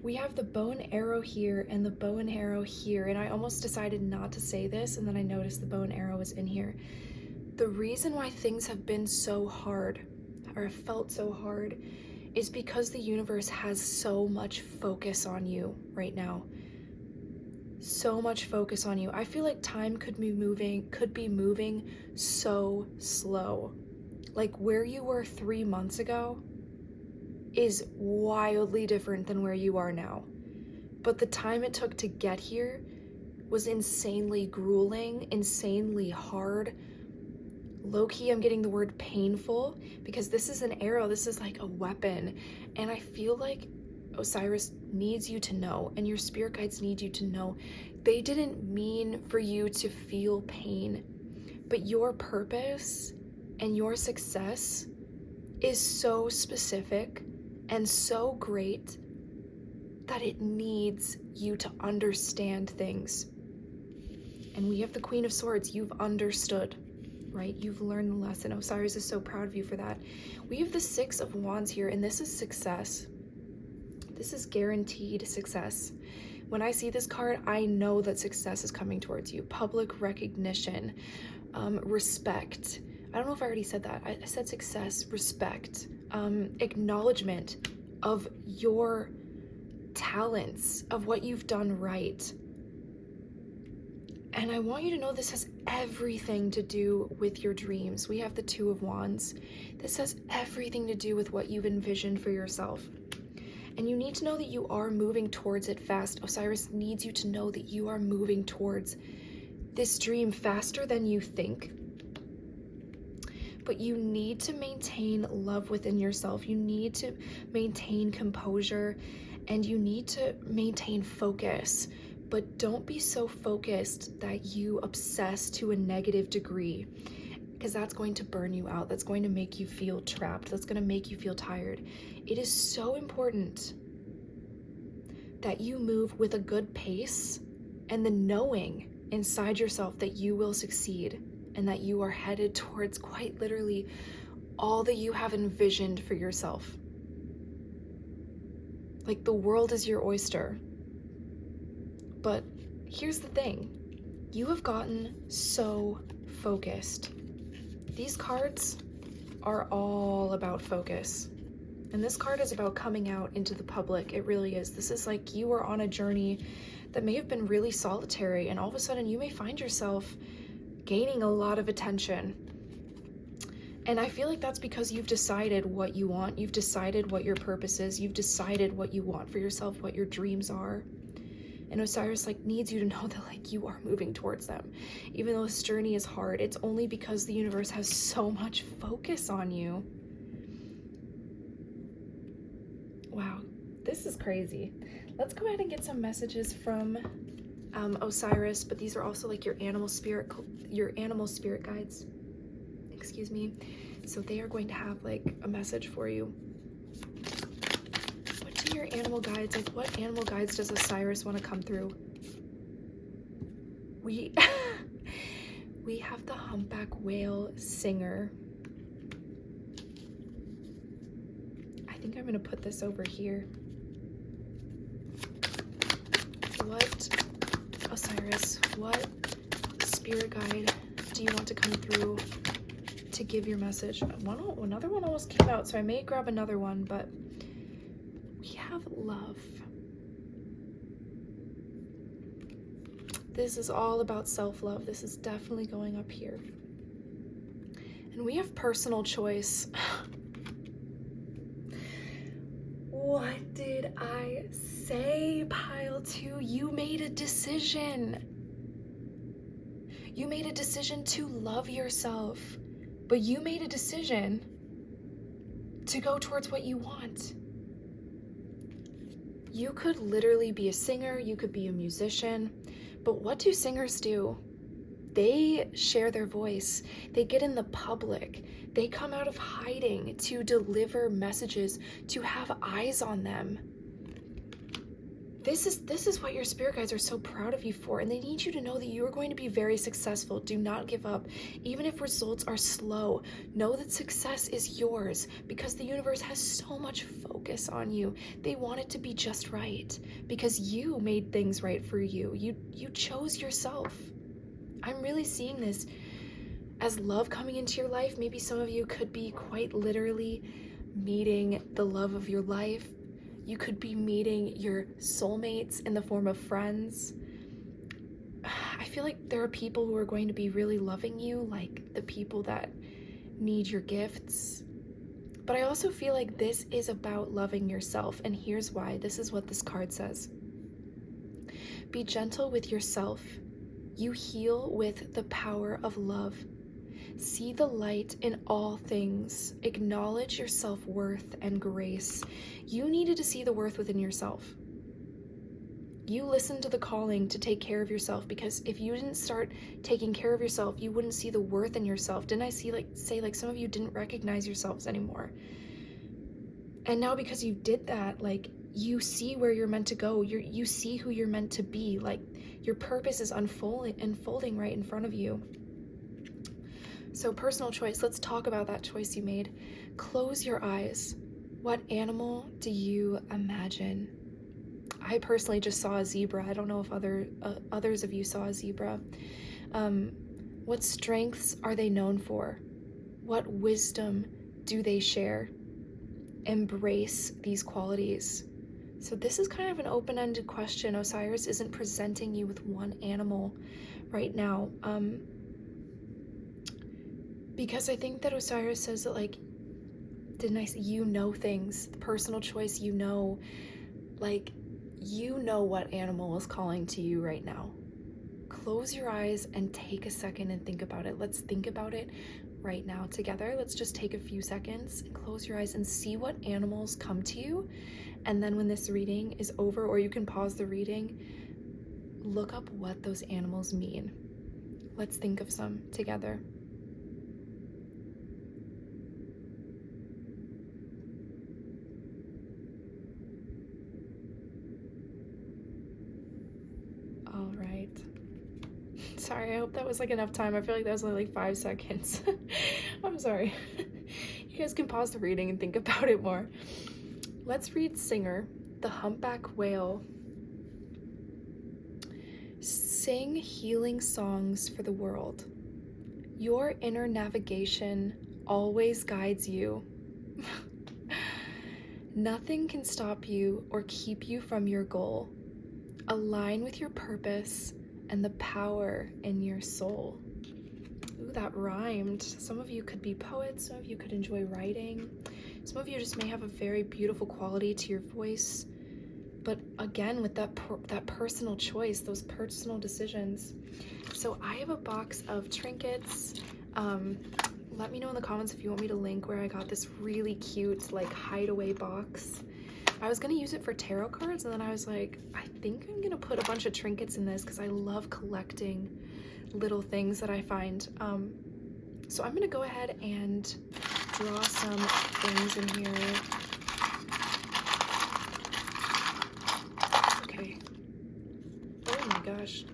we have the bow and arrow here and the bow and arrow here, and I almost decided not to say this, and then I noticed the bow and arrow was in here. The reason why things have been so hard, or have felt so hard, is because the universe has so much focus on you right now. So much focus on you. I feel like time could be moving so slow. Where you were 3 months ago is wildly different than where you are now. But the time it took to get here was insanely grueling, insanely hard. Low-key, I'm getting the word painful, because this is an arrow, this is a weapon, and I feel like Osiris needs you to know, and your spirit guides need you to know, they didn't mean for you to feel pain, but your purpose and your success is so specific and so great that it needs you to understand things. And we have the Queen of Swords. You've understood, right? You've learned the lesson. Osiris is so proud of you for that. We have the Six of Wands here, and this is success. This is guaranteed success. When I see this card, I know that success is coming towards you. Public recognition, respect. I don't know if I already said that. I said success, respect, acknowledgement of your talents, of what you've done right. And I want you to know this has everything to do with your dreams. We have the Two of Wands. This has everything to do with what you've envisioned for yourself. And you need to know that you are moving towards it fast. Osiris needs you to know that you are moving towards this dream faster than you think. But you need to maintain love within yourself. You need to maintain composure, and you need to maintain focus. But don't be so focused that you obsess to a negative degree, because that's going to burn you out. That's going to make you feel trapped. That's going to make you feel tired. It is so important that you move with a good pace and the knowing inside yourself that you will succeed. and that you are headed towards quite literally all that you have envisioned for yourself. Like, the world is your oyster. But here's the thing. You have gotten so focused. These cards are all about focus. And this card is about coming out into the public. It really is. This is like you are on a journey that may have been really solitary, and all of a sudden you may find yourself gaining a lot of attention. And I feel like that's because you've decided what you want. You've decided what your purpose is. You've decided what you want for yourself, what your dreams are. And Osiris like needs you to know that like you are moving towards them. Even though this journey is hard, it's only because the universe has so much focus on you. Wow, this is crazy. Let's go ahead and get some messages from Osiris, but these are also like your animal spirit guides. Excuse me. So they are going to have like a message for you. What do your animal guides, like what animal guides does Osiris want to come through? We we have the humpback whale singer. I think I'm gonna put this over here. What, Osiris, what spirit guide do you want to come through to give your message? Another one almost came out, so I may grab another one, but we have love. This is all about self-love. This is definitely going up here. And we have personal choice. What did I say, pile 2? You made a decision. You made a decision to love yourself, but you made a decision to go towards what you want. You could literally be a singer, you could be a musician, but what do singers do? They share their voice. They get in the public. They come out of hiding to deliver messages, to have eyes on them. This is what your spirit guides are so proud of you for, and they need you to know that you are going to be very successful. Do not give up. Even if results are slow, know that success is yours because the universe has so much focus on you. They want it to be just right because you made things right for you. You chose yourself. I'm really seeing this as love coming into your life. Maybe some of you could be quite literally meeting the love of your life. You could be meeting your soulmates in the form of friends. I feel like there are people who are going to be really loving you, like the people that need your gifts. But I also feel like this is about loving yourself, and here's why. This is what this card says. Be gentle with yourself. You heal with the power of love. See the light in all things. Acknowledge your self-worth and grace. You needed to see the worth within yourself. You listened to the calling to take care of yourself, because if you didn't start taking care of yourself, you wouldn't see the worth in yourself. Didn't I say some of you didn't recognize yourselves anymore? And now because you did that, like, you see where you're meant to go. You see who you're meant to be. Like, your purpose is unfolding right in front of you. So personal choice, let's talk about that choice you made. Close your eyes. What animal do you imagine? I personally just saw a zebra. I don't know if others of you saw a zebra. What strengths are they known for? What wisdom do they share? Embrace these qualities. So this is kind of an open-ended question. Osiris isn't presenting you with one animal right now. Because I think that Osiris says that, like, didn't I say, you know things, the personal choice, you know what animal is calling to you right now. Close your eyes and take a second and think about it. Let's think about it right now together. Let's just take a few seconds and close your eyes and see what animals come to you. And then when this reading is over, or you can pause the reading, look up what those animals mean. Let's think of some together. All right. Sorry, sorry. I hope that was like enough time. I feel like that was only like 5 seconds. I'm sorry. You guys can pause the reading and think about it more. Let's read Singer, the Humpback Whale. Sing healing songs for the world. Your inner navigation always guides you. Nothing can stop you or keep you from your goal. Align with your purpose and the power in your soul. Ooh, that rhymed. Some of you could be poets, some of you could enjoy writing. Some of you just may have a very beautiful quality to your voice. But again, with that personal choice, those personal decisions. So I have a box of trinkets. Let me know in the comments if you want me to link where I got this really cute like hideaway box. I was gonna use it for tarot cards, and then I was like, I think I'm gonna put a bunch of trinkets in this because I love collecting little things that I find. So I'm gonna go ahead and draw some things in here. Okay. Oh my gosh.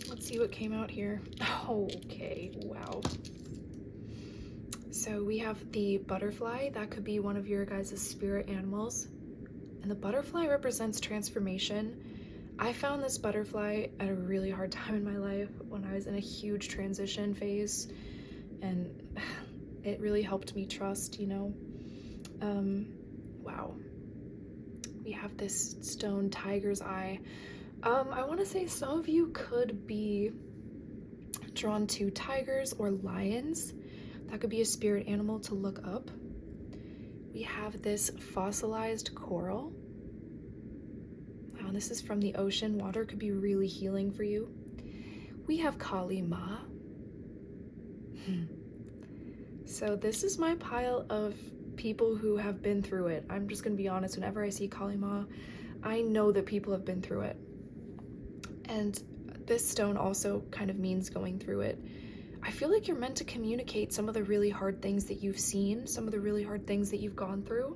Let's see what came out here. Okay, wow. So we have the butterfly. That could be one of your guys' spirit animals. And the butterfly represents transformation. I found this butterfly at a really hard time in my life when I was in a huge transition phase. And it really helped me trust, you know. Wow. We have this stone tiger's eye. I want to say some of you could be drawn to tigers or lions. That could be a spirit animal to look up. We have this fossilized coral. Wow, this is from the ocean. Water could be really healing for you. We have Kali Ma. So this is my pile of people who have been through it. I'm just gonna be honest, whenever I see Kali Ma, I know that people have been through it. And this stone also kind of means going through it. I feel like you're meant to communicate some of the really hard things that you've seen, some of the really hard things that you've gone through.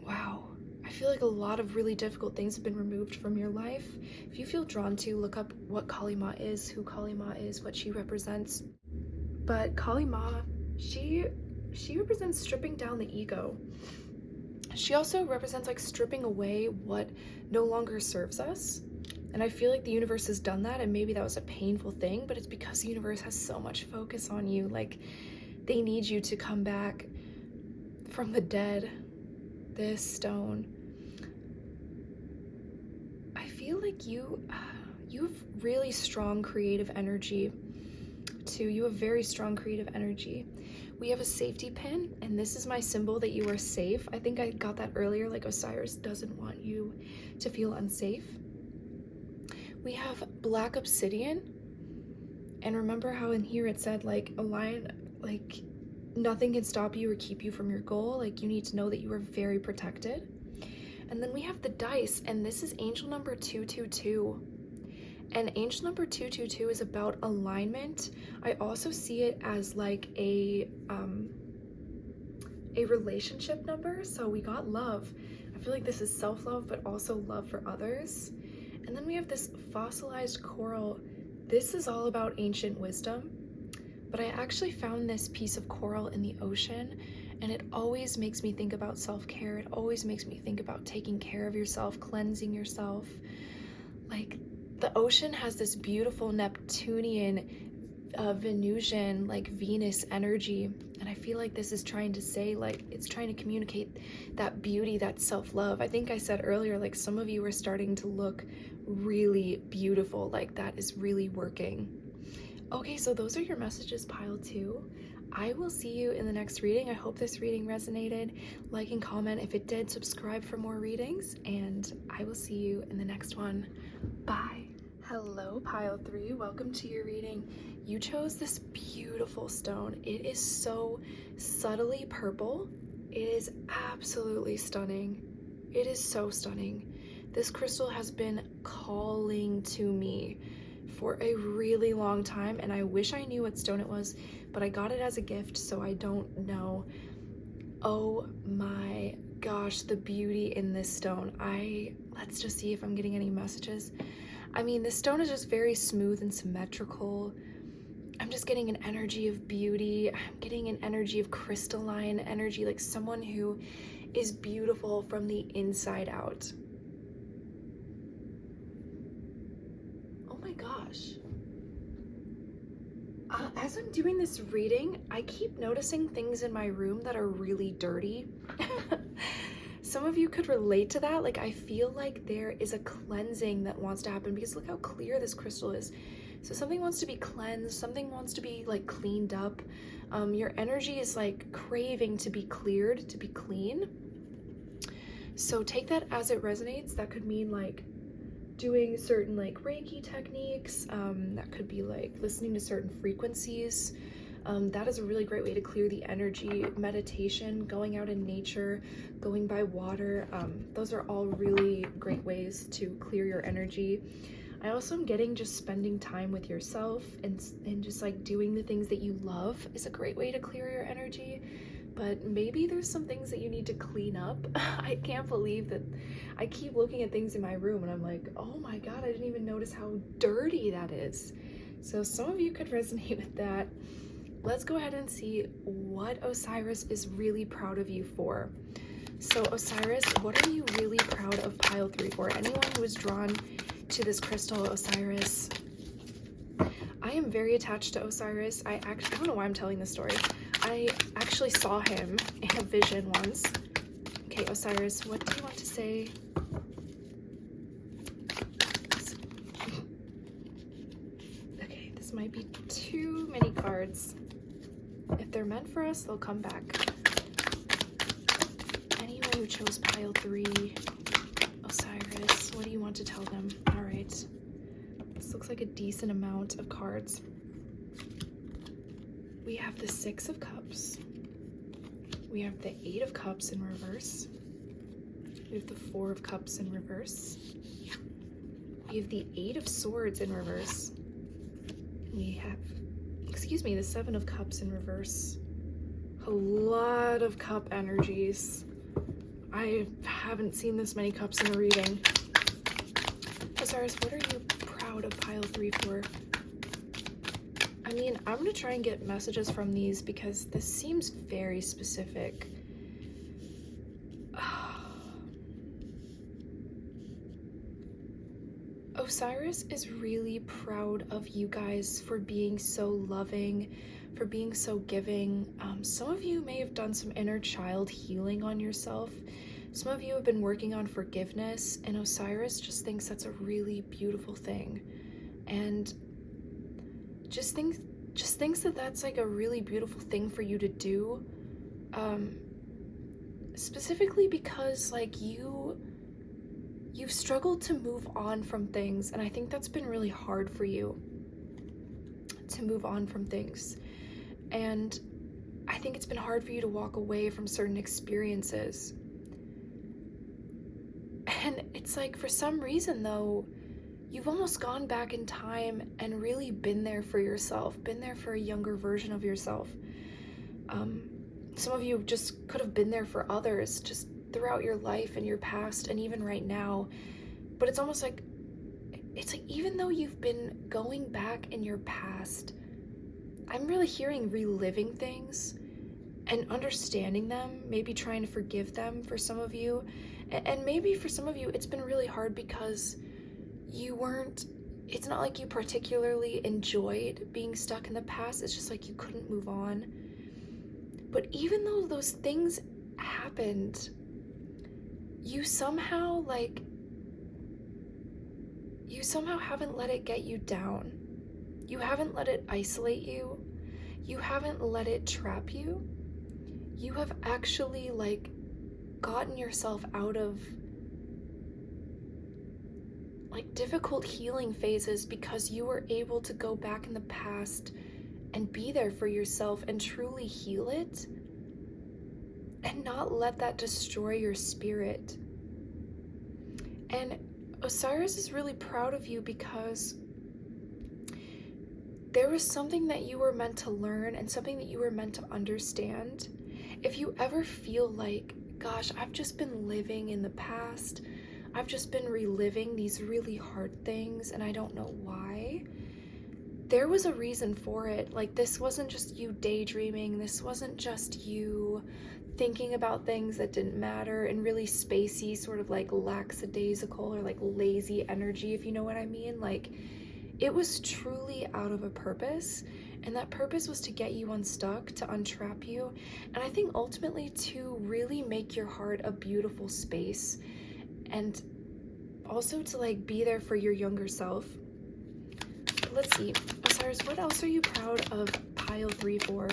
Wow. I feel like a lot of really difficult things have been removed from your life. If you feel drawn to, look up what Kali Ma is, who Kali Ma is, what she represents. But Kali Ma, she represents stripping down the ego. She also represents like stripping away what no longer serves us. And I feel like the universe has done that, and maybe that was a painful thing, but it's because the universe has so much focus on you. Like, they need you to come back from the dead. This stone. I feel like you have really strong creative energy too. You have very strong creative energy. We have a safety pin, and this is my symbol that you are safe. I think I got that earlier, like Osiris doesn't want you to feel unsafe. We have black obsidian, and remember how in here it said like a lion, like nothing can stop you or keep you from your goal. Like, you need to know that you are very protected. And then we have the dice, and this is angel number 222. And angel number 222 is about alignment. I also see it as like a relationship number. So we got love. I feel like this is self-love, but also love for others. And then we have this fossilized coral. This is all about ancient wisdom. But I actually found this piece of coral in the ocean, and it always makes me think about self-care. It always makes me think about taking care of yourself, cleansing yourself. Like, the ocean has this beautiful Neptunian, Venusian, like Venus energy, and I feel like this is trying to say, like, it's trying to communicate that beauty, that self-love. I think I said earlier, like, some of you are starting to look really beautiful, like that is really working. Okay, so those are your messages, pile 2. I will see you in the next reading. I hope this reading resonated. Like and comment if it did. Subscribe for more readings, and I will see you in the next one. Bye. Hello, pile 3. Welcome to your reading. You chose this beautiful stone. It is so subtly purple. It is absolutely stunning. It is so stunning. This crystal has been calling to me for a really long time, and I wish I knew what stone it was, but I got it as a gift, so I don't know. Oh my gosh, the beauty in this stone. Let's just see if I'm getting any messages. I mean, this stone is just very smooth and symmetrical. I'm just getting an energy of beauty. I'm getting an energy of crystalline energy, like someone who is beautiful from the inside out. Oh my gosh. As I'm doing this reading, I keep noticing things in my room that are really dirty. Some of you could relate to that. Like, I feel like there is a cleansing that wants to happen because look how clear this crystal is. So something wants to be cleansed, something wants to be like cleaned up. Your energy is like craving to be cleared, to be clean. So take that as it resonates. That could mean like doing certain like Reiki techniques. That could be like listening to certain frequencies. That is a really great way to clear the energy. Meditation, going out in nature, going by water. Those are all really great ways to clear your energy. I also am getting just spending time with yourself and just like doing the things that you love is a great way to clear your energy. But maybe there's some things that you need to clean up. I can't believe that I keep looking at things in my room and I'm like, oh my God, I didn't even notice how dirty that is. So some of you could resonate with that. Let's go ahead and see what Osiris is really proud of you for. So Osiris, what are you really proud of pile 3 for? Anyone who is drawn to this crystal, Osiris. I am very attached to Osiris. I don't know why I'm telling this story. I actually saw him in a vision once. Okay, Osiris, what do you want to say? Okay, this might be too many cards. If they're meant for us, they'll come back. Anyone who chose pile 3, Osiris, what do you want to tell them? All right. This looks like a decent amount of cards. We have the 6 of Cups. We have the 8 of Cups in reverse. We have the 4 of Cups in reverse. We have the 8 of Swords in reverse. We have, the 7 of Cups in reverse. A lot of cup energies. I haven't seen this many cups in a reading. Osiris, what are you proud of pile 3 for? I mean, I'm gonna try and get messages from these because this seems very specific. Osiris is really proud of you guys for being so loving, for being so giving. Some of you may have done some inner child healing on yourself. Some of you have been working on forgiveness, and Osiris just thinks that's a really beautiful thing. And just thinks that that's like a really beautiful thing for you to do. Specifically because like you've struggled to move on from things, and I think that's been really hard for you to move on from things. And I think it's been hard for you to walk away from certain experiences. And it's like, for some reason though, you've almost gone back in time and really been there for yourself, been there for a younger version of yourself. Some of you just could have been there for others just throughout your life and your past and even right now. But it's almost like, even though you've been going back in your past, I'm really hearing reliving things and understanding them, maybe trying to forgive them for some of you. And maybe for some of you, it's been really hard because it's not like you particularly enjoyed being stuck in the past. It's just like you couldn't move on. But even though those things happened, you somehow haven't let it get you down. You haven't let it isolate you. You haven't let it trap you. You have actually gotten yourself out of difficult healing phases because you were able to go back in the past and be there for yourself and truly heal it and not let that destroy your spirit. And Osiris is really proud of you because there was something that you were meant to learn and something that you were meant to understand. if you ever feel like, gosh, I've just been living in the past, I've just been reliving these really hard things and I don't know why, there was a reason for it. Like, this wasn't just you daydreaming, this wasn't just you thinking about things that didn't matter and really spacey, sort of like lackadaisical or like lazy energy, if you know what I mean. Like, it was truly out of a purpose, and that purpose was to get you unstuck, to untrap you, and I think ultimately to really make your heart a beautiful space, and also to like be there for your younger self. Let's see, Osiris, what else are you proud of pile 3 for?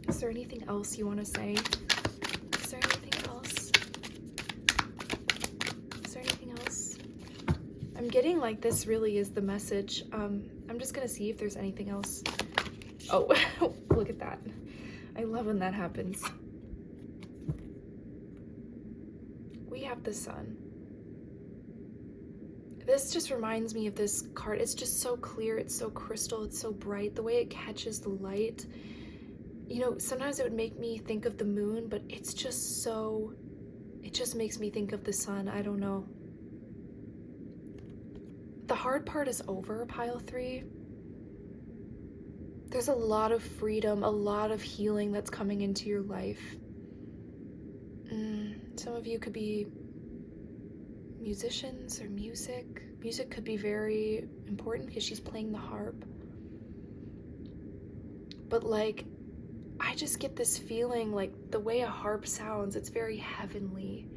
Is there anything else you want to say? Is there anything else? Is there anything else? I'm getting like this really is the message. I'm just gonna see if there's anything else. Oh, look at that. I love when that happens. We have the sun. This just reminds me of this card. It's just so clear, it's so crystal, it's so bright. The way it catches the light. You know, sometimes it would make me think of the moon, but it's just so, it just makes me think of the sun. I don't know. The hard part is over, pile 3. There's a lot of freedom, a lot of healing that's coming into your life. Some of you could be musicians or music. Music could be very important because she's playing the harp. But like, I just get this feeling like the way a harp sounds, it's very heavenly.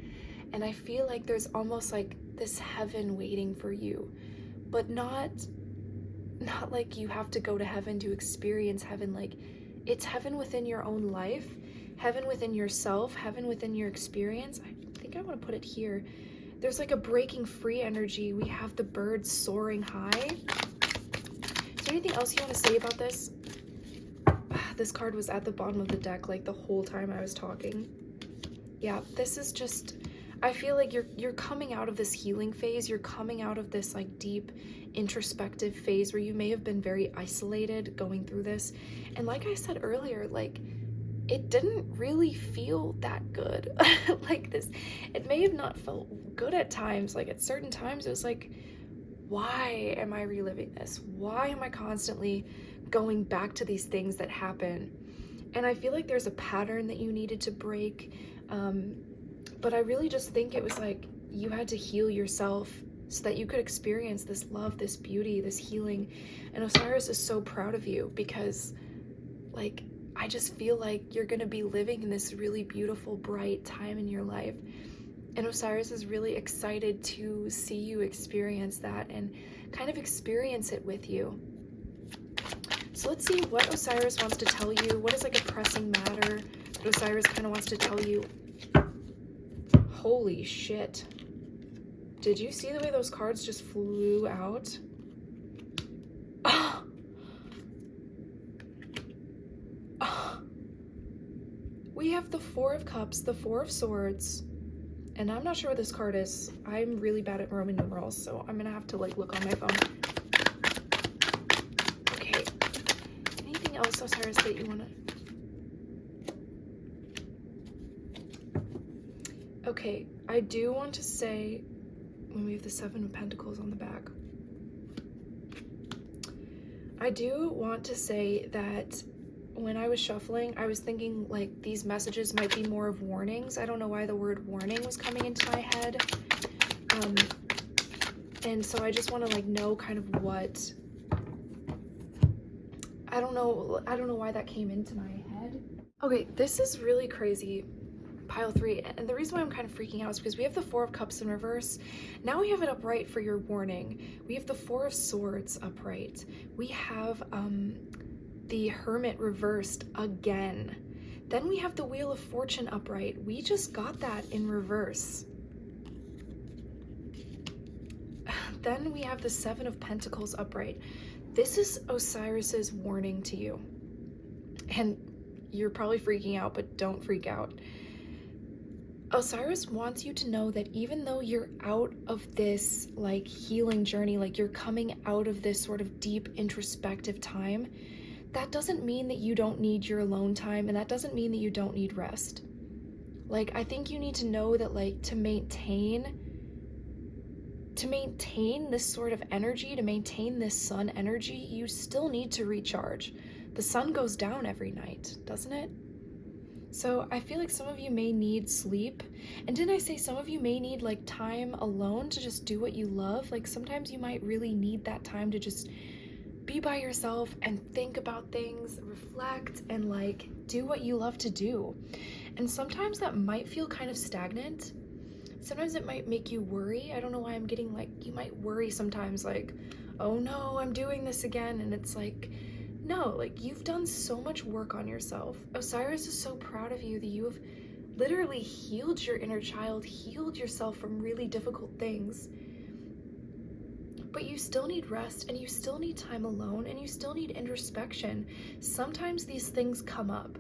And I feel like there's almost like this heaven waiting for you, but not like you have to go to heaven to experience heaven. Like, it's heaven within your own life, heaven within yourself, heaven within your experience. I think I want to put it here. There's like a breaking free energy. We have the birds soaring high. Is there anything else you want to say about this? This card was at the bottom of the deck like the whole time I was talking. Yeah, this is just, I feel like you're coming out of this healing phase. You're coming out of this like deep introspective phase where you may have been very isolated going through this. And like I said earlier, like, it didn't really feel that good. Like this, it may have not felt good at times. Like at certain times it was like, why am I reliving this? Why am I constantly going back to these things that happen? And I feel like there's a pattern that you needed to break. But I really just think it was like you had to heal yourself so that you could experience this love, this beauty, this healing. And Osiris is so proud of you because, like, I just feel like you're gonna be living in this really beautiful, bright time in your life. And Osiris is really excited to see you experience that and kind of experience it with you. So let's see what Osiris wants to tell you. What is like a pressing matter that Osiris kind of wants to tell you? Holy shit. Did you see the way those cards just flew out? We have the Four of Cups, the Four of Swords, and I'm not sure what this card is. I'm really bad at Roman numerals, so I'm gonna have to like look on my phone. Okay, anything else, Osiris, that you wanna? Okay, I do want to say, when we have the Seven of Pentacles on the back, I do want to say that when I was shuffling, I was thinking like these messages might be more of warnings. I don't know why the word warning was coming into my head. And so I just want to like know kind of what, I don't know why that came into my head. Okay, this is really crazy. Pile 3, and the reason why I'm kind of freaking out is because we have the Four of Cups in reverse. Now we have it upright for your warning. We have the Four of Swords upright. We have the Hermit reversed again. Then we have the Wheel of Fortune upright. We just got that in reverse. Then we have the Seven of Pentacles upright. This is Osiris's warning to you. And you're probably freaking out, but don't freak out. Osiris wants you to know that even though you're out of this like healing journey, like you're coming out of this sort of deep introspective time, that doesn't mean that you don't need your alone time, and that doesn't mean that you don't need rest. Like, I think you need to know that, like, to maintain this sort of energy, to maintain this sun energy, you still need to recharge. The sun goes down every night, doesn't it? So I feel like some of you may need sleep. And didn't I say some of you may need like time alone to just do what you love? Like sometimes you might really need that time to just be by yourself and think about things, reflect, and like do what you love to do. And sometimes that might feel kind of stagnant. Sometimes it might make you worry. I don't know why I'm getting like, you might worry sometimes like, oh no, I'm doing this again. And it's like, no, like you've done so much work on yourself. Osiris is so proud of you that you have literally healed your inner child, healed yourself from really difficult things. But you still need rest, and you still need time alone, and you still need introspection. Sometimes these things come up,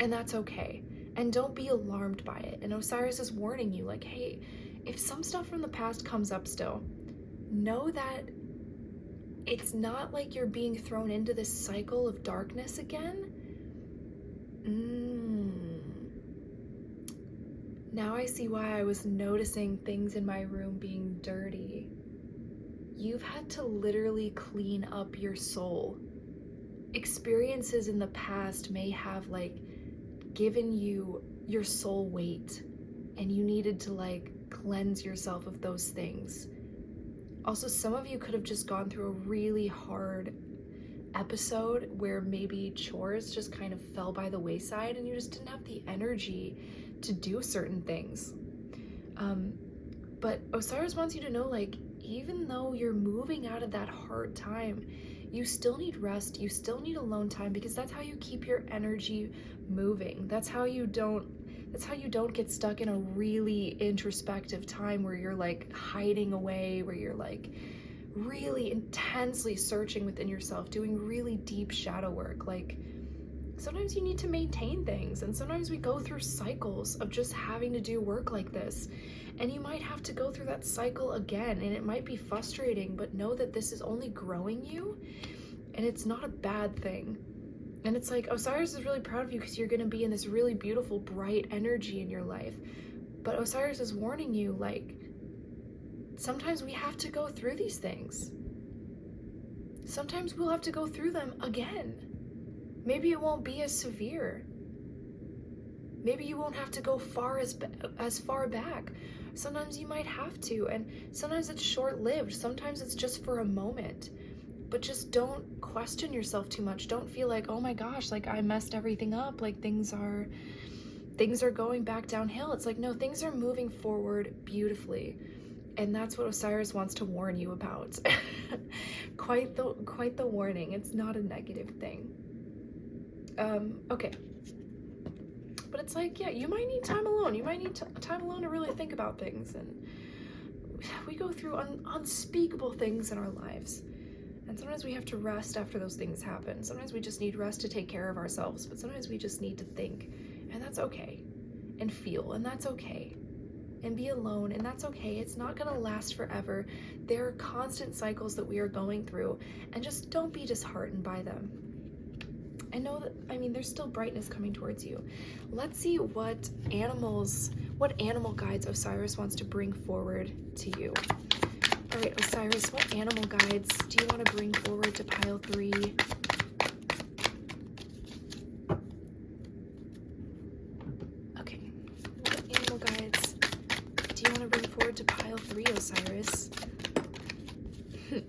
and that's okay. And don't be alarmed by it. And Osiris is warning you, like, hey, if some stuff from the past comes up still, know that it's not like you're being thrown into this cycle of darkness again. Now I see why I was noticing things in my room being dirty. You've had to literally clean up your soul. Experiences in the past may have like given you your soul weight, and you needed to like cleanse yourself of those things. Also, some of you could have just gone through a really hard episode where maybe chores just kind of fell by the wayside and you just didn't have the energy to do certain things. But Osiris wants you to know, like, even though you're moving out of that hard time, you still need rest, you still need alone time, because that's how you keep your energy moving. That's how you don't get stuck in a really introspective time where you're like hiding away, where you're like really intensely searching within yourself, doing really deep shadow work. Like sometimes you need to maintain things, and sometimes we go through cycles of just having to do work like this, and you might have to go through that cycle again, and it might be frustrating, but know that this is only growing you, and it's not a bad thing. And it's like, Osiris is really proud of you because you're going to be in this really beautiful, bright energy in your life. But Osiris is warning you, like, sometimes we have to go through these things. Sometimes we'll have to go through them again. Maybe it won't be as severe. Maybe you won't have to go as far back. Sometimes you might have to, and sometimes it's short-lived. Sometimes it's just for a moment. But just don't question yourself too much. Don't feel like, oh my gosh, like I messed everything up, like things are going back downhill. It's like, no, things are moving forward beautifully. And that's what Osiris wants to warn you about. Quite the warning. It's not a negative thing. Okay. But it's like, yeah, you might need time alone. You might need time alone to really think about things. And we go through unspeakable things in our lives. And sometimes we have to rest after those things happen. Sometimes we just need rest to take care of ourselves, but sometimes we just need to think, and that's okay. And feel, and that's okay. And be alone, and that's okay. It's not gonna last forever. There are constant cycles that we are going through, and just don't be disheartened by them. And know that, I mean, there's still brightness coming towards you. Let's see what animal guides Osiris wants to bring forward to you. All right, Osiris, what animal guides do you want to bring forward to pile 3? Okay, what animal guides do you want to bring forward to pile 3, Osiris?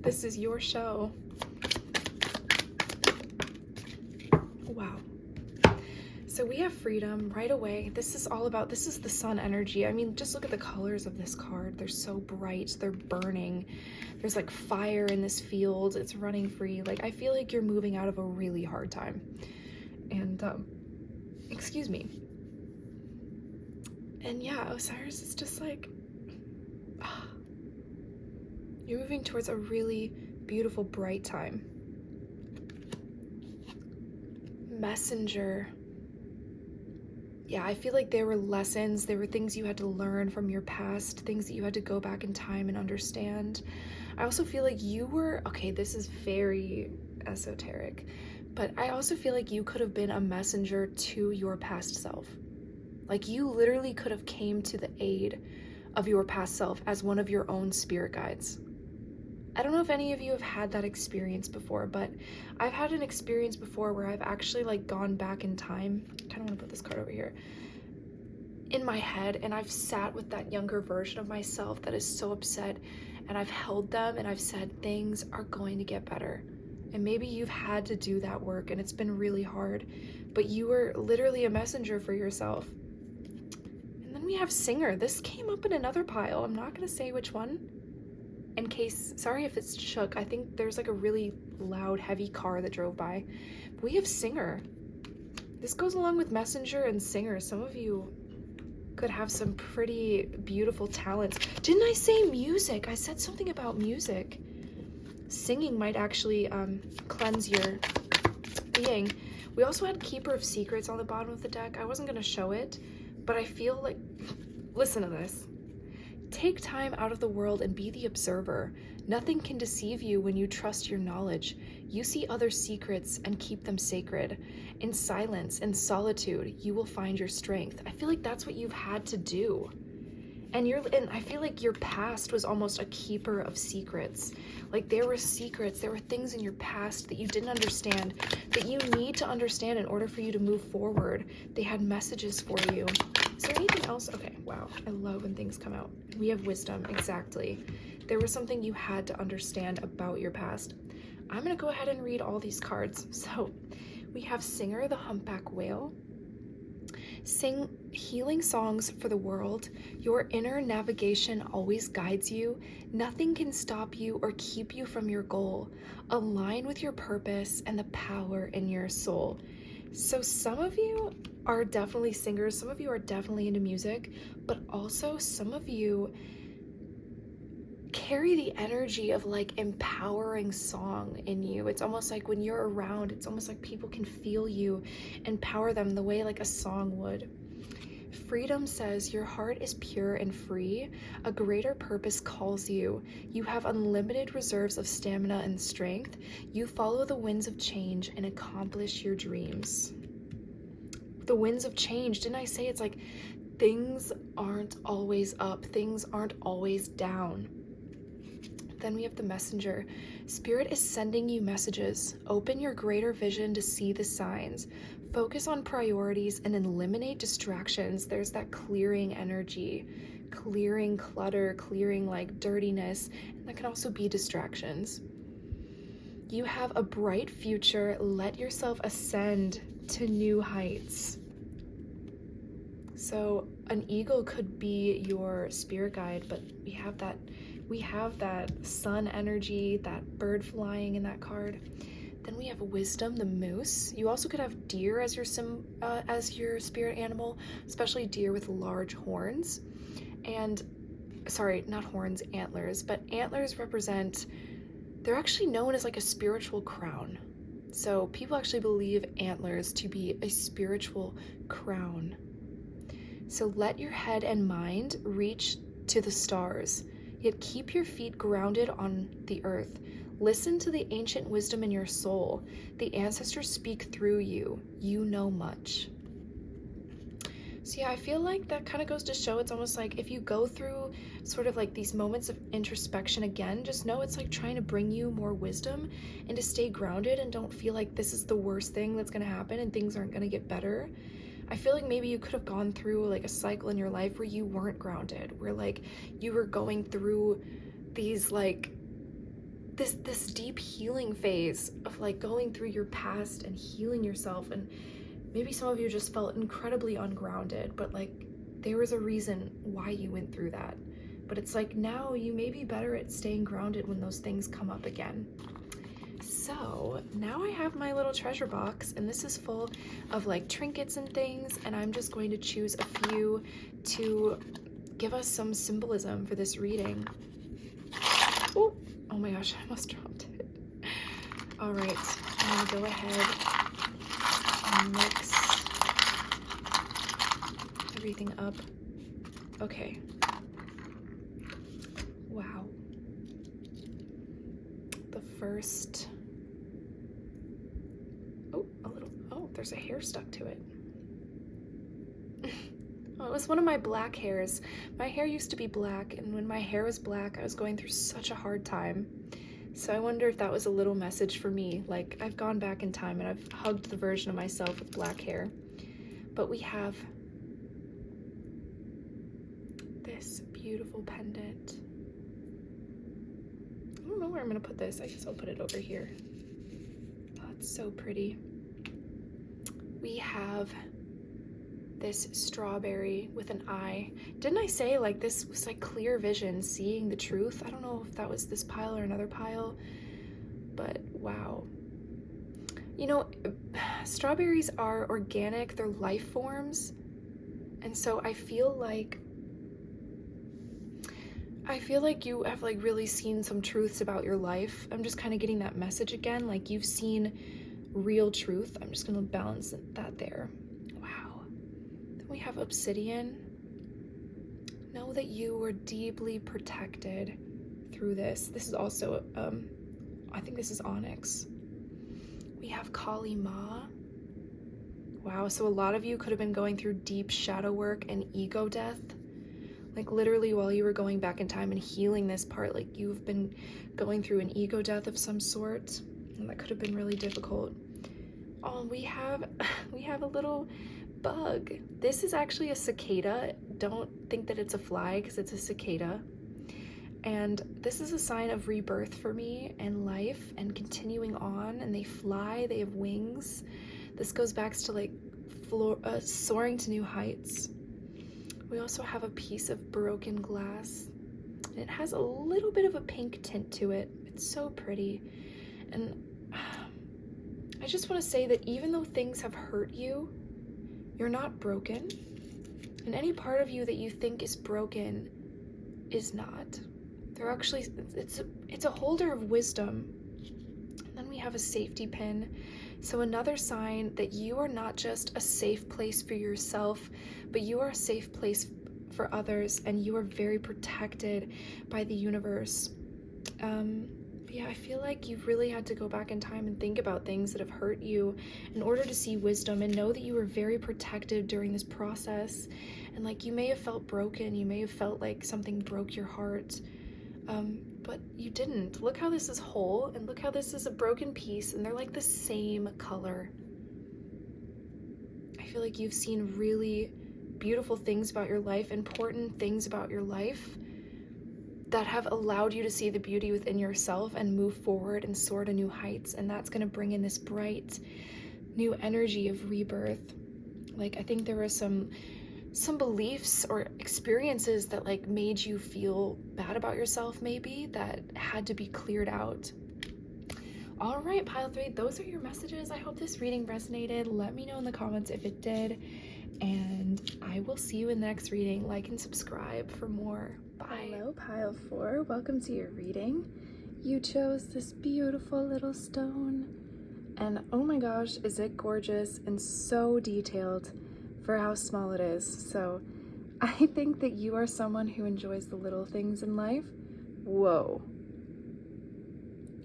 This is your show. Wow. So we have freedom right away. This is the sun energy. I mean, just look at the colors of this card. They're so bright, they're burning. There's like fire in this field. It's running free. Like, I feel like you're moving out of a really hard time. And, excuse me. And yeah, Osiris is just like, you're moving towards a really beautiful, bright time. Messenger. Yeah, I feel like there were lessons, there were things you had to learn from your past, things that you had to go back in time and understand. I also feel like you were, okay, this is very esoteric, But I also feel like you could have been a messenger to your past self. Like you literally could have came to the aid of your past self as one of your own spirit guides. I don't know if any of you have had that experience before, but I've had an experience before where I've actually like gone back in time. I kind of want to put this card over here. In my head, and I've sat with that younger version of myself that is so upset, and I've held them and I've said things are going to get better. And maybe you've had to do that work and it's been really hard, but you were literally a messenger for yourself. And then we have Singer. This came up in another pile. I'm not going to say which one. In case, sorry if it's shook. I think there's like a really loud, heavy car that drove by. But we have Singer. This goes along with Messenger and Singer. Some of you could have some pretty beautiful talents. Didn't I say music? I said something about music. Singing might actually cleanse your being. We also had Keeper of Secrets on the bottom of the deck. I wasn't going to show it, but I feel like, listen to this. Take time out of the world and be the observer. Nothing can deceive you when you trust your knowledge. You see other secrets and keep them sacred. In silence and solitude, you will find your strength. I feel like that's what you've had to do. And I feel like your past was almost a keeper of secrets. Like there were secrets, there were things in your past that you didn't understand, that you need to understand in order for you to move forward. They had messages for you. Is there anything else? Okay, wow. I love when things come out. We have wisdom, exactly. There was something you had to understand about your past. I'm gonna go ahead and read all these cards. So we have Singer, the Humpback Whale. Sing healing songs for the world. Your inner navigation always guides you. Nothing can stop you or keep you from your goal. Align with your purpose and the power in your soul. So some of you are definitely singers. Some of you are definitely into music, but also some of you carry the energy of like empowering song in you. It's almost like when you're around, it's almost like people can feel you, empower them the way like a song would. Freedom says your heart is pure and free. A greater purpose calls you. You have unlimited reserves of stamina and strength. You follow the winds of change and accomplish your dreams. The winds of change, didn't I say it's like things aren't always up, things aren't always down. Then we have the Messenger. Spirit is sending you messages. Open your greater vision to see the signs. Focus on priorities and eliminate distractions. There's that clearing energy, clearing clutter, clearing like dirtiness, and that can also be distractions. You have a bright future. Let yourself ascend to new heights. So an eagle could be your spirit guide, but we have that sun energy, that bird flying in that card. Then we have wisdom, the moose. You also could have deer as your spirit animal, especially deer with large horns. And sorry, not horns, antlers, but antlers represent, they're actually known as like a spiritual crown. So people actually believe antlers to be a spiritual crown. So let your head and mind reach to the stars, yet keep your feet grounded on the earth. Listen to the ancient wisdom in your soul. The ancestors speak through you. You know much. So yeah, I feel like that kind of goes to show it's almost like if you go through sort of like these moments of introspection again, just know it's like trying to bring you more wisdom and to stay grounded and don't feel like this is the worst thing that's going to happen and things aren't going to get better. I feel like maybe you could have gone through like a cycle in your life where you weren't grounded, where like you were going through these like this deep healing phase of like going through your past and healing yourself, and maybe some of you just felt incredibly ungrounded, but like there was a reason why you went through that. But it's like now you may be better at staying grounded when those things come up again. So now I have my little treasure box, and this is full of like trinkets and things, and I'm just going to choose a few to give us some symbolism for this reading. Oh my gosh, I almost dropped it. All right, I'm gonna go ahead and mix everything up. Okay. Wow. The first there's a hair stuck to it. Oh, it was one of my black hairs. My hair used to be black, and when my hair was black, I was going through such a hard time. So I wonder if that was a little message for me. Like, I've gone back in time and I've hugged the version of myself with black hair. But we have this beautiful pendant. I don't know where I'm gonna put this. I guess I'll put it over here. Oh, it's so pretty. We have this strawberry with an eye. Didn't I say like this was like clear vision, seeing the truth? I don't know if that was this pile or another pile, but wow. You know, strawberries are organic, they're life forms. And so I feel like you have like really seen some truths about your life. I'm just kind of getting that message again, like you've seen real truth. I'm just gonna balance that there. We have obsidian. Know that you were deeply protected through this. This is also, I think this is onyx. We have Kali Ma. Wow, so a lot of you could have been going through deep shadow work and ego death. Like literally while you were going back in time and healing this part, like you've been going through an ego death of some sort. And that could have been really difficult. Oh, we have a little bug. This is actually a cicada. Don't think that it's a fly because it's a cicada. And this is a sign of rebirth for me and life and continuing on. And they fly, they have wings. This goes back to like soaring to new heights. We also have a piece of broken glass. And it has a little bit of a pink tint to it. It's so pretty. And I just want to say that even though things have hurt you, you're not broken, and any part of you that you think is broken is not. They're actually, it's a holder of wisdom. And then we have a safety pin. So another sign that you are not just a safe place for yourself, but you are a safe place for others, and you are very protected by the universe. Yeah, I feel like you've really had to go back in time and think about things that have hurt you in order to see wisdom and know that you were very protected during this process. And like you may have felt broken, you may have felt like something broke your heart, but you didn't. Look how this is whole, and look how this is a broken piece, and they're like the same color. I feel like you've seen really beautiful things about your life, important things about your life, that have allowed you to see the beauty within yourself and move forward and soar to new heights. And that's going to bring in this bright new energy of rebirth. Like, I think there were some beliefs or experiences that like made you feel bad about yourself, maybe, that had to be cleared out. All right, pile 3, those are your messages. I hope this reading resonated. Let me know in the comments if it did, and I will see you in the next reading. Like and subscribe for more. Bye. Hello, pile 4. Welcome to your reading. You chose this beautiful little stone, and oh my gosh, is it gorgeous and so detailed for how small it is. So I think that you are someone who enjoys the little things in life. Whoa.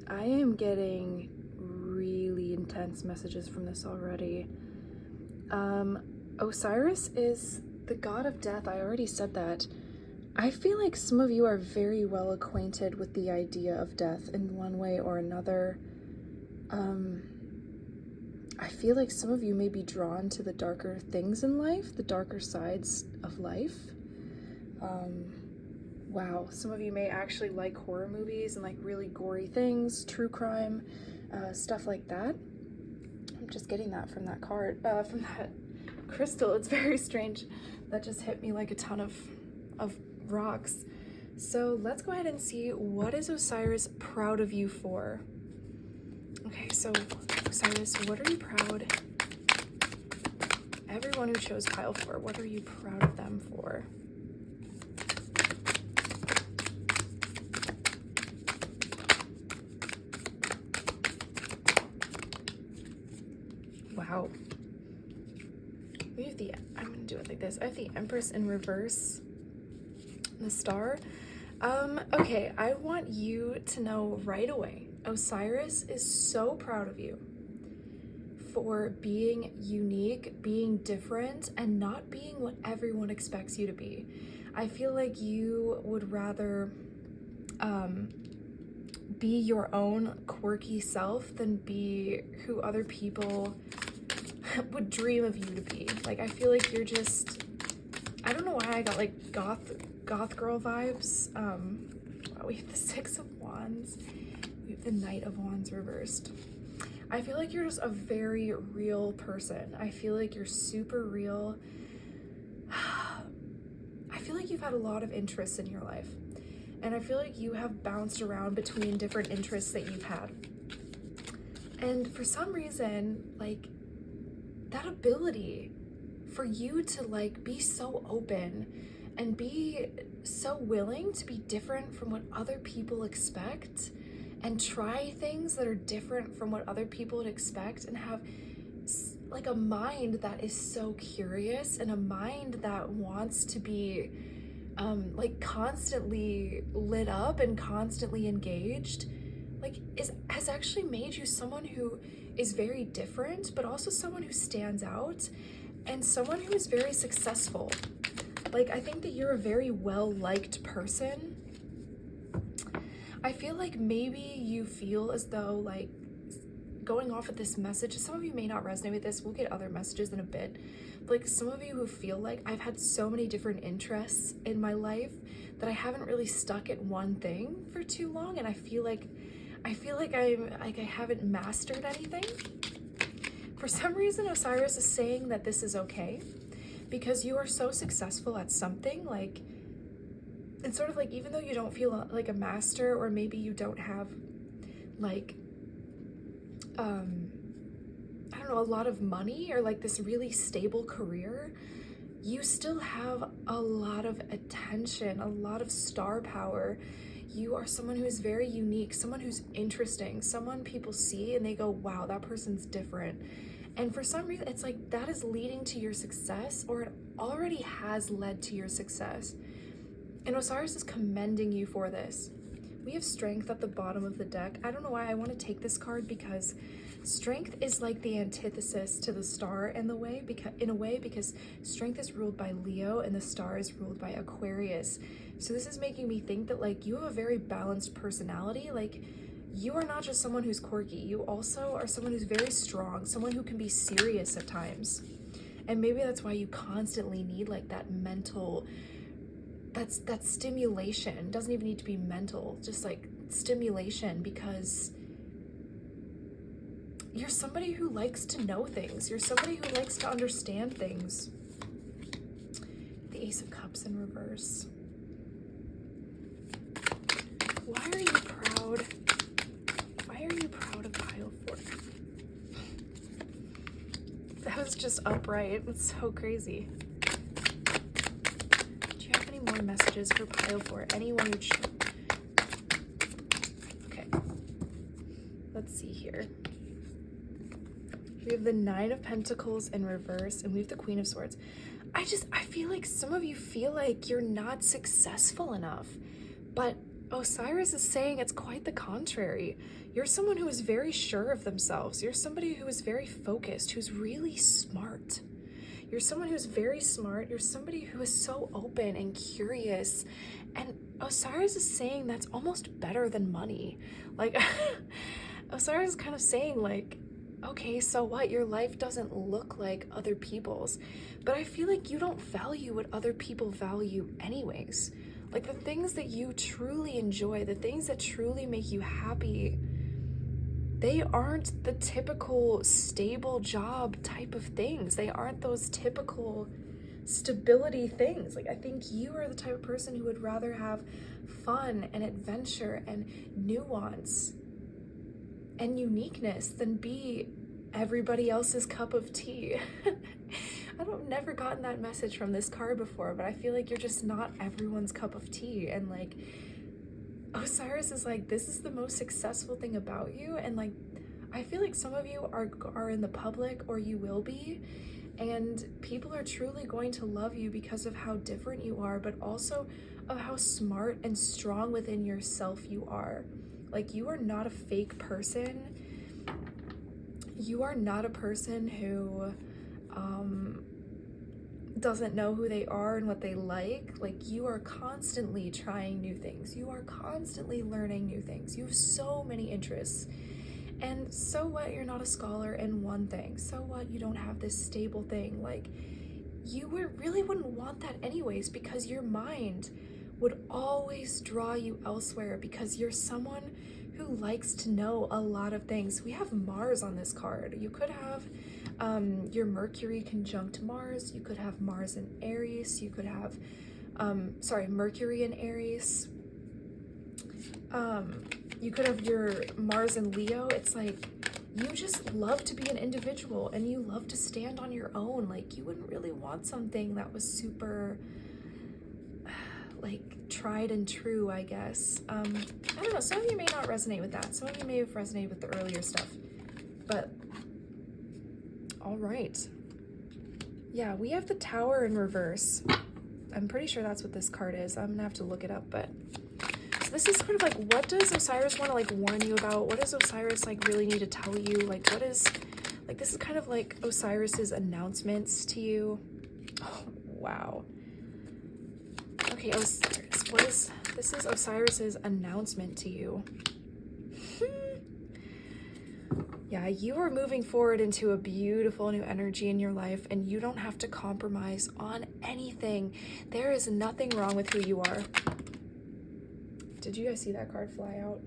I am getting really intense messages from this already. Osiris is the god of death. I already said that. I feel like some of you are very well acquainted with the idea of death in one way or another. I feel like some of you may be drawn to the darker things in life, the darker sides of life. Wow, some of you may actually like horror movies and like really gory things, true crime, stuff like that. I'm just getting that from that card, from that crystal. It's very strange. That just hit me like a ton of rocks. So let's go ahead and see, what is Osiris proud of you for? Okay, so Osiris, what are you proud? Everyone who chose pile 4, what are you proud of them for? Wow. We have I'm gonna do it like this. I have the Empress in reverse. The star. Okay, I want you to know right away, Osiris is so proud of you for being unique, being different, and not being what everyone expects you to be. I feel like you would rather be your own quirky self than be who other people would dream of you to be. Like, I feel like you're just, I don't know why I got like goth girl vibes. We have the Six of Wands. We have the Knight of Wands reversed. I feel like you're just a very real person. I feel like you're super real. I feel like you've had a lot of interests in your life. And I feel like you have bounced around between different interests that you've had. And for some reason, like, that ability for you to like be so open and be so willing to be different from what other people expect and try things that are different from what other people would expect, and have like a mind that is so curious and a mind that wants to be like constantly lit up and constantly engaged, like has actually made you someone who is very different, but also someone who stands out and someone who is very successful. Like, I think that you're a very well-liked person. I feel like maybe you feel as though, like, going off of this message, some of you may not resonate with this, we'll get other messages in a bit, but like some of you who feel like I've had so many different interests in my life that I haven't really stuck at one thing for too long, and I feel like I haven't mastered anything. For some reason, Osiris is saying that this is okay because you are so successful at something, like, it's sort of like, even though you don't feel like a master, or maybe you don't have like I don't know, a lot of money or like this really stable career, you still have a lot of attention, a lot of star power. You are someone who is very unique, someone who's interesting, someone people see and they go, wow, that person's different. And for some reason, it's like that is leading to your success, or it already has led to your success. And Osiris is commending you for this. We have Strength at the bottom of the deck. I don't know why I want to take this card, because Strength is like the antithesis to the Star in a way, because Strength is ruled by Leo and the Star is ruled by Aquarius. So this is making me think that like you have a very balanced personality. Like, you are not just someone who's quirky, you also are someone who's very strong, someone who can be serious at times. And maybe that's why you constantly need like that mental, that stimulation. It doesn't even need to be mental, just like stimulation, because you're somebody who likes to know things. You're somebody who likes to understand things. The Ace of Cups in reverse. Why are you proud? Why are you proud of pile 4? That was just upright. It's so crazy. Do you have any more messages for pile 4? Anyone who okay. Let's see here. We have the Nine of Pentacles in reverse, and we have the Queen of Swords. I feel like some of you feel like you're not successful enough, but Osiris is saying it's quite the contrary. You're someone who is very sure of themselves. You're somebody who is very focused, who's really smart. You're someone who's very smart. You're somebody who is so open and curious. And Osiris is saying that's almost better than money. Like, Osiris is kind of saying like, okay, so what? Your life doesn't look like other people's, but I feel like you don't value what other people value anyways. Like, the things that you truly enjoy, the things that truly make you happy, they aren't the typical stable job type of things. They aren't those typical stability things. Like, I think you are the type of person who would rather have fun and adventure and nuance and uniqueness than be everybody else's cup of tea. I've never gotten that message from this card before, but I feel like you're just not everyone's cup of tea. And like, Osiris is like, this is the most successful thing about you. And like, I feel like some of you are in the public, or you will be, and people are truly going to love you because of how different you are, but also of how smart and strong within yourself you are. Like, you are not a fake person. you are not a person who doesn't know who they are and what they like. Like, you are constantly trying new things. You are constantly learning new things. You have so many interests. And so what you're not a scholar in one thing? So what you don't have this stable thing? Like, you really wouldn't want that anyways, because your mind would always draw you elsewhere, because you're someone who likes to know a lot of things. We have Mars on this card. You could have your Mercury conjunct Mars. You could have Mars in Aries. You could have, Mercury in Aries. You could have your Mars in Leo. It's like, you just love to be an individual and you love to stand on your own. Like, you wouldn't really want something that was super, like, tried and true, I guess. I don't know, some of you may not resonate with that. Some of you may have resonated with the earlier stuff, but all right. Yeah, we have the Tower in reverse. I'm pretty sure that's what this card is. I'm gonna have to look it up, but so this is sort of like, what does Osiris want to like warn you about? What does Osiris like really need to tell you? Like, what is, like, this is kind of like Osiris's announcements to you. Oh, wow. Okay, Osiris, this is Osiris's announcement to you. Yeah, you are moving forward into a beautiful new energy in your life, and you don't have to compromise on anything. There is nothing wrong with who you are. Did you guys see that card fly out?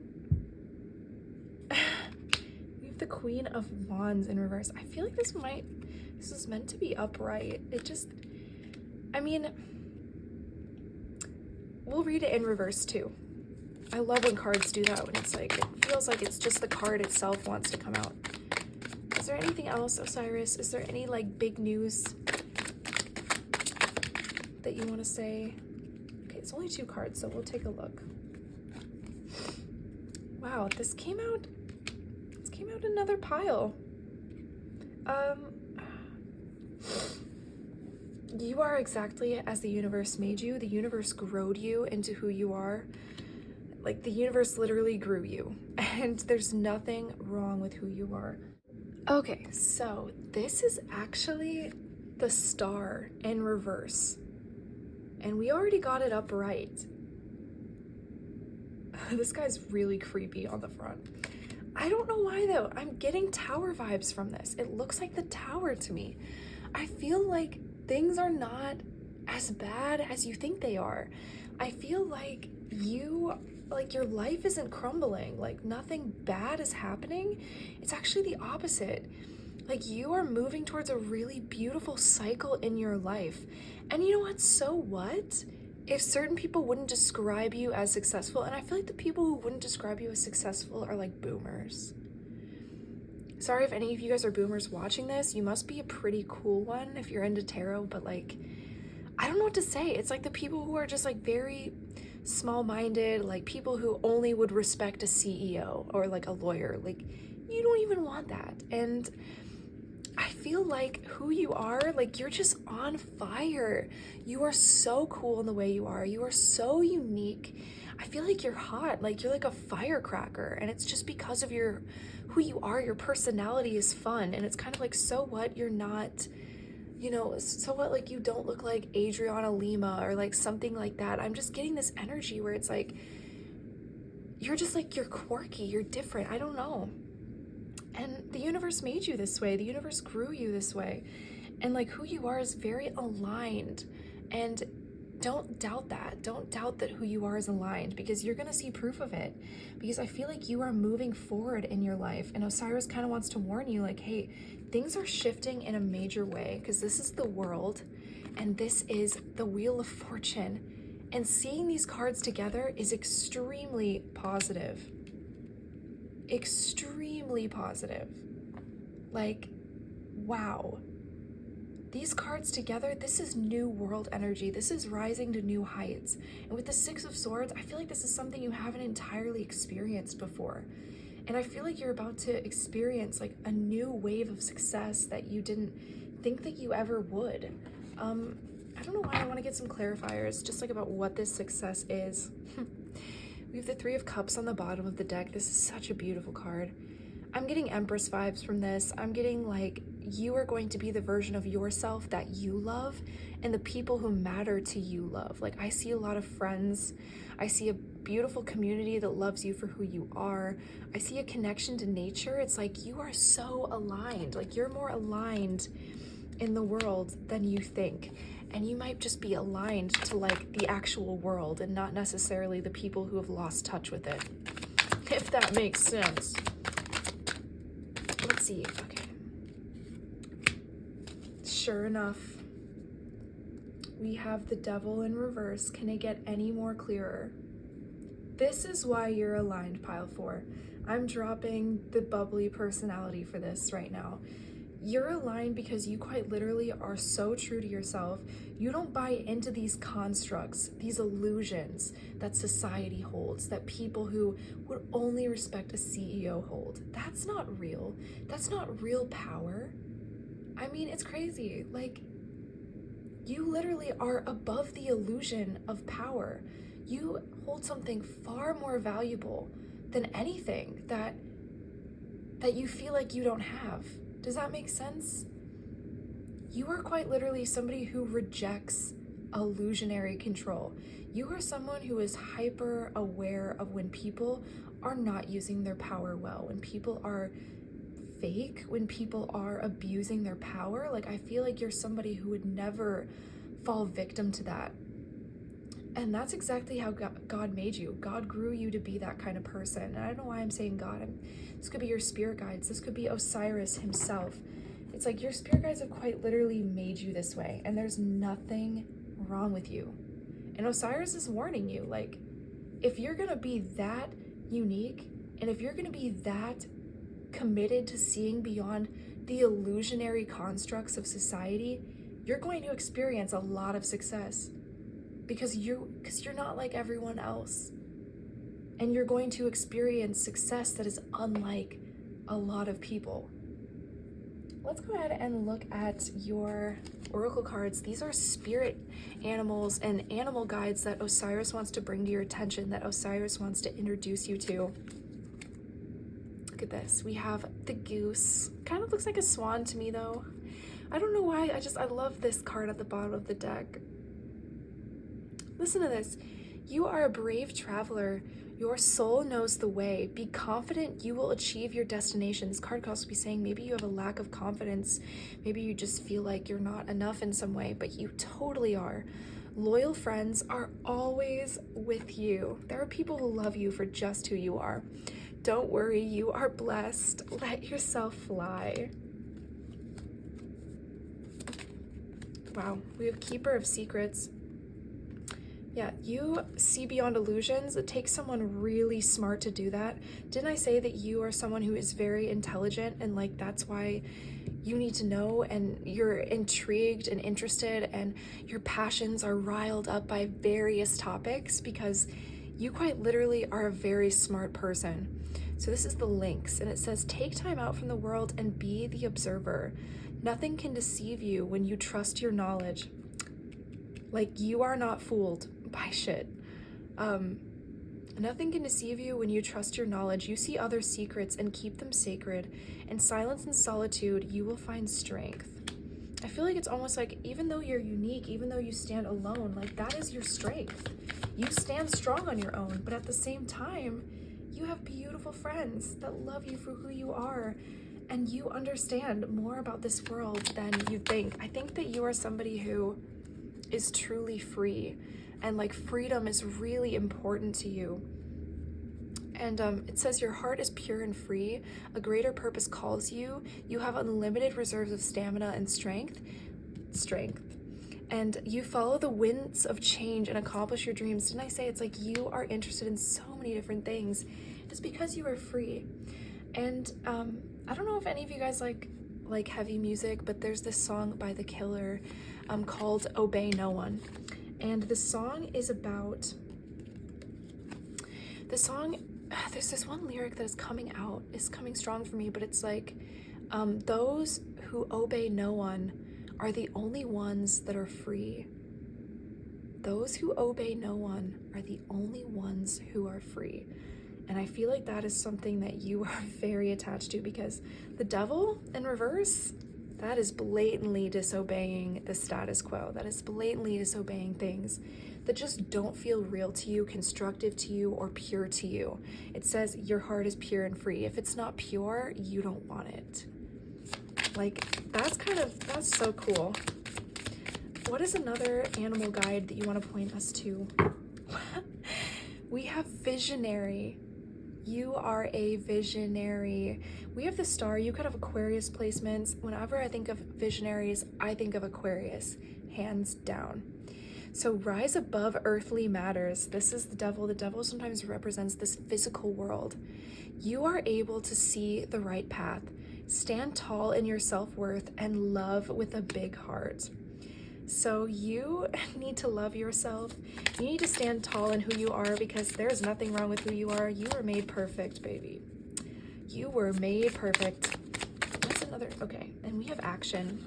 We have the Queen of Wands in reverse. I feel like this is meant to be upright. It just, I mean, we'll read it in reverse too. I love when cards do that, when it's like, it feels like it's just the card itself wants to come out. Is there anything else, Osiris? Is there any like big news that you want to say? Okay, it's only 2 cards, so we'll take a look. Wow, this came out another pile. You are exactly as the universe made you. The universe growed you into who you are. Like, the universe literally grew you, and there's nothing wrong with who you are. Okay, so this is actually the Star in reverse, and we already got it up right. This guy's really creepy on the front. I don't know why though. I'm getting Tower vibes from this. It looks like the Tower to me. I feel like things are not as bad as you think they are. I feel like your life isn't crumbling, like nothing bad is happening. It's actually the opposite. Like, you are moving towards a really beautiful cycle in your life. And you know what? So what? If certain people wouldn't describe you as successful, and I feel like the people who wouldn't describe you as successful are like boomers. Sorry if any of you guys are boomers watching this. You must be a pretty cool one if you're into tarot, but like, I don't know what to say. It's like the people who are just like very small-minded, like people who only would respect a CEO or like a lawyer. Like, you don't even want that. And I feel like who you are, like, you're just on fire. You are so cool in the way you are. You are so unique. I feel like you're hot, like you're like a firecracker, and it's just because of who you are. Your personality is fun, and it's kind of like, so what, you're not, you know, so what, like, you don't look like Adriana Lima or like something like that. I'm just getting this energy where it's like, you're just like, you're quirky, you're different. I don't know. And the universe made you this way. The universe grew you this way. And like, who you are is very aligned. And don't doubt that. Don't doubt that who you are is aligned, because you're going to see proof of it. Because I feel like you are moving forward in your life. And Osiris kind of wants to warn you, like, hey, things are shifting in a major way, because this is the world and this is the Wheel of Fortune. And seeing these cards together is extremely positive. Extremely positive. Like, wow. These cards together, this is new world energy. This is rising to new heights. And with the 6 of Swords, I feel like this is something you haven't entirely experienced before. And I feel like you're about to experience like a new wave of success that you didn't think that you ever would. I don't know why I want to get some clarifiers just like about what this success is. We have the 3 of Cups on the bottom of the deck. This is such a beautiful card. I'm getting Empress vibes from this. I'm getting like you are going to be the version of yourself that you love and the people who matter to you love. Like I see a lot of friends. I see a beautiful community that loves you for who you are. I see a connection to nature. It's like you are so aligned. Like you're more aligned in the world than you think. And you might just be aligned to like the actual world and not necessarily the people who have lost touch with it. If that makes sense. Let's see. Okay. Sure enough, we have the devil in reverse. Can it get any more clearer? This is why you're aligned, pile 4. I'm dropping the bubbly personality for this right now. You're aligned because you quite literally are so true to yourself. You don't buy into these constructs, these illusions that society holds, that people who would only respect a CEO hold. That's not real. That's not real power. I mean, it's crazy. Like, you literally are above the illusion of power. You hold something far more valuable than anything that you feel like you don't have. Does that make sense? You are quite literally somebody who rejects illusionary control. You are someone who is hyper aware of when people are not using their power well, when people are fake, when people are abusing their power. Like, I feel like you're somebody who would never fall victim to that. And that's exactly how God made you. God grew you to be that kind of person. And I don't know why I'm saying God. This could be your spirit guides. This could be Osiris himself. It's like your spirit guides have quite literally made you this way. And there's nothing wrong with you. And Osiris is warning you, like, if you're going to be that unique, and if you're going to be that committed to seeing beyond the illusionary constructs of society, you're going to experience a lot of success. Because you're not like everyone else. And you're going to experience success that is unlike a lot of people. Let's go ahead and look at your oracle cards. These are spirit animals and animal guides that Osiris wants to bring to your attention, that Osiris wants to introduce you to. Look at this. We have the goose. Kind of looks like a swan to me though. I don't know why, I love this card at the bottom of the deck. Listen to this. You are a brave traveler. Your soul knows the way. Be confident you will achieve your destination. This card could also be saying maybe you have a lack of confidence. Maybe you just feel like you're not enough in some way, but you totally are. Loyal friends are always with you. There are people who love you for just who you are. Don't worry, you are blessed. Let yourself fly. Wow, we have Keeper of Secrets. Yeah, you see beyond illusions. It takes someone really smart to do that. Didn't I say that you are someone who is very intelligent, and like that's why you need to know, and you're intrigued and interested, and your passions are riled up by various topics because you quite literally are a very smart person. So this is the links, and it says, take time out from the world and be the observer. Nothing can deceive you when you trust your knowledge. Like, you are not fooled by shit. Nothing can deceive you when you trust your knowledge. You see other secrets and keep them sacred. In silence and solitude, you will find strength. I feel like it's almost like, even though you're unique, even though you stand alone, like that is your strength. You stand strong on your own, but at the same time, you have beautiful friends that love you for who you are, and you understand more about this world than you think. I think that you are somebody who is truly free, and like freedom is really important to you. And it says your heart is pure and free. A greater purpose calls you. You have unlimited reserves of stamina and strength. And you follow the winds of change and accomplish your dreams. Didn't I say it's like you are interested in so many different things? It's because you are free. And I don't know if any of you guys like heavy music, but there's this song by The Killer called Obey No One. And the song is about, there's this one lyric that is coming strong for me, but it's like, those who obey no one are the only ones that are free. Those who obey no one are the only ones who are free. And I feel like that is something that you are very attached to, because the devil in reverse, that is blatantly disobeying the status quo. That is blatantly disobeying things that just don't feel real to you, constructive to you, or pure to you. It says your heart is pure and free. If it's not pure, you don't want it. Like, that's so cool. What is another animal guide that you want to point us to? We have visionary. You are a visionary. We have the star. You could have Aquarius placements. Whenever I think of visionaries, I think of Aquarius, hands down. So rise above earthly matters. This is the devil. The devil sometimes represents this physical world. You are able to see the right path. Stand tall in your self-worth and love with a big heart. So you need to love yourself. You need to stand tall in who you are, because there's nothing wrong with who you are. You were made perfect, baby. You were made perfect. What's another? Okay, and we have action.